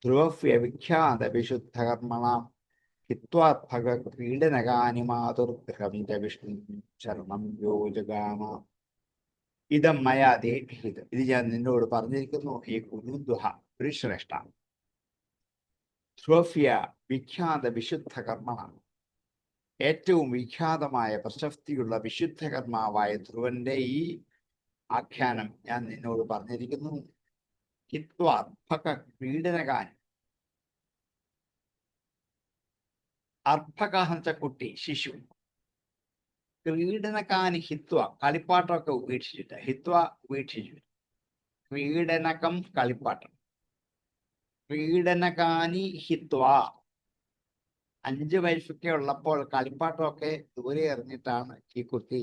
ധ്രുവവ്യവിഖ്യാതവിശുദ്ധകർമ്മണാം ഹിത്വാത്ഭഗക്രീഡനകാനി മാതുർഗൃഹം ച വിഷ്ണു ശരണം യോ ജഗാമ. ഇതം മയാ തേ ഭിഹിതം, ഇത് ഞാൻ നിന്നോട് പറഞ്ഞിരിക്കുന്നു. ഈ കുരുദ്വഃ ഒരു ശ്രേഷ്ഠ ധ്രുവ്യ വിഖ്യാത വിശുദ്ധ കർമ്മണ, ഏറ്റവും വിഖ്യാതമായ പ്രശസ്തിയുള്ള വിശുദ്ധകർമാവായ ധ്രുവന്റെ ഈ ആഖ്യാനം ഞാൻ നിന്നോട് പറഞ്ഞിരിക്കുന്നു. ഹിത്വാത്ഭഗക്രീഡനകാൻ, അർഭകഹംസ കുട്ടി ശിശു, ക്രീഡനകാനി ഹിത്വ കളിപ്പാട്ടമൊക്കെ ഉപേക്ഷിച്ചിട്ട്, ഹിത്വ ഉപേക്ഷിച്ചു, ക്രീഡനകം കളിപ്പാട്ടം, ക്രീഡനകാനി ഹിത്വ 5 വയസ്സൊക്കെ ഉള്ളപ്പോൾ കളിപ്പാട്ടമൊക്കെ ദൂരെ എറിഞ്ഞിട്ടാണ് ഈ കുട്ടി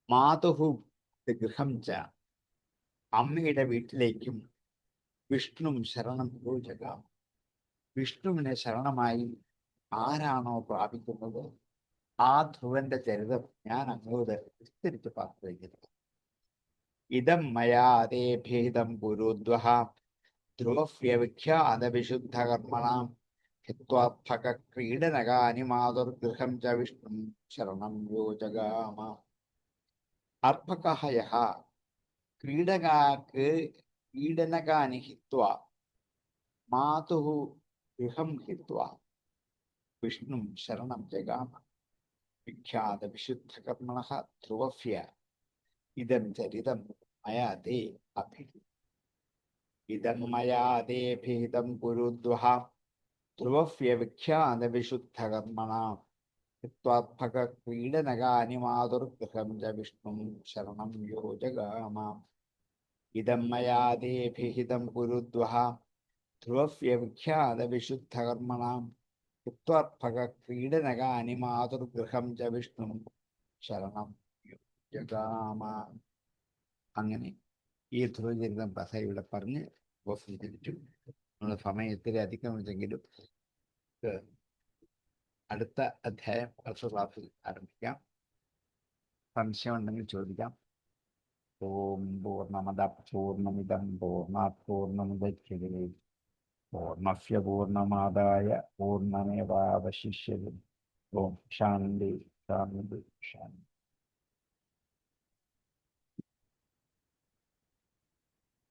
മാതുഹു ഗൃഹം ച അമ്മയുടെ വീട്ടിലേക്കും വിഷ്ണു ശരണം യോജകാം, വിഷ്ണുവിനെ ശരണമായി ആരാണോ പ്രാപിക്കുന്നത് ആ ധ്രുവന്റെ ചരിതം ഞാൻ അങ്ങോട്ട് വിസ്തരിച്ച് പറഞ്ഞിരിക്കുന്നു. ഇദം മയാ തേ ഭേദം കുരുദ്വഃ ധ്രുവവ്യവിഖ്യാത വിശുദ്ധകർമ്മണാം ഹിത്വാത്ഭഗക്രീഡനകാനി മാതുർഗൃഹം ച വിഷ്ണു ശരണം യോജകാമ. അർഭകഃ യഃ ക്രീഡനകാനി ഹിത്വ മാതുഃ ഗൃഹം ഹിത്വ വിഷ്ണു ശരണം ജഗാമ. വിഖ്യാത വിശുദ്ധകർമ്മണഃ ധ്രുവസ്യ ഇദം ചരിതം മയാ തേ അഭിഹിതം. ഇദം മയാ തേ ഭിഹിതം കുരുദ്വഃ ധ്രുവസ്യ വിഖ്യാത വിശുദ്ധകർമ്മണാം ഹിത്വാത്ഭഗക്രീഡനകാനി മാതുർഗൃഹം ച വിഷ്ണു ശരണം യോജകാമ. ഇദം മയാ തേ ഭിഹിതം കുരുദ്വഃ ധ്രുവസ്യ വിഖ്യാത വിശുദ്ധകർമ്മണാം ഹിത്വാത്ഭഗക്രീഡനകാനി മാതുർഗൃഹം ച വിഷ്ണു ശരണം യോജകാമ. അങ്ങനെ ഈ ധ്രുവചരിതം കഥ ഇവിടെ പറഞ്ഞ് ഉപസംഹരിച്ചു. നമ്മുടെ സമയത്തിൽ അതിക്രമിച്ചെങ്കിലും അടുത്ത അധ്യായം അടുത്ത ക്ലാസ്സിൽ ആരംഭിക്കാം. സംശയമുണ്ടെങ്കിൽ ചോദിക്കാം. ഓം പൂർണ്ണമദ പൂർണ്ണമിദം പൂർണ്ണാത് പൂർണ്ണമുദച്യതേ പൂർണ്ണസ്യ പൂർണ്ണമാദായ പൂർണ്ണമേവാവശിഷ്യതേ. ഓം ശാന്തി ശാന്തി ശാന്തി.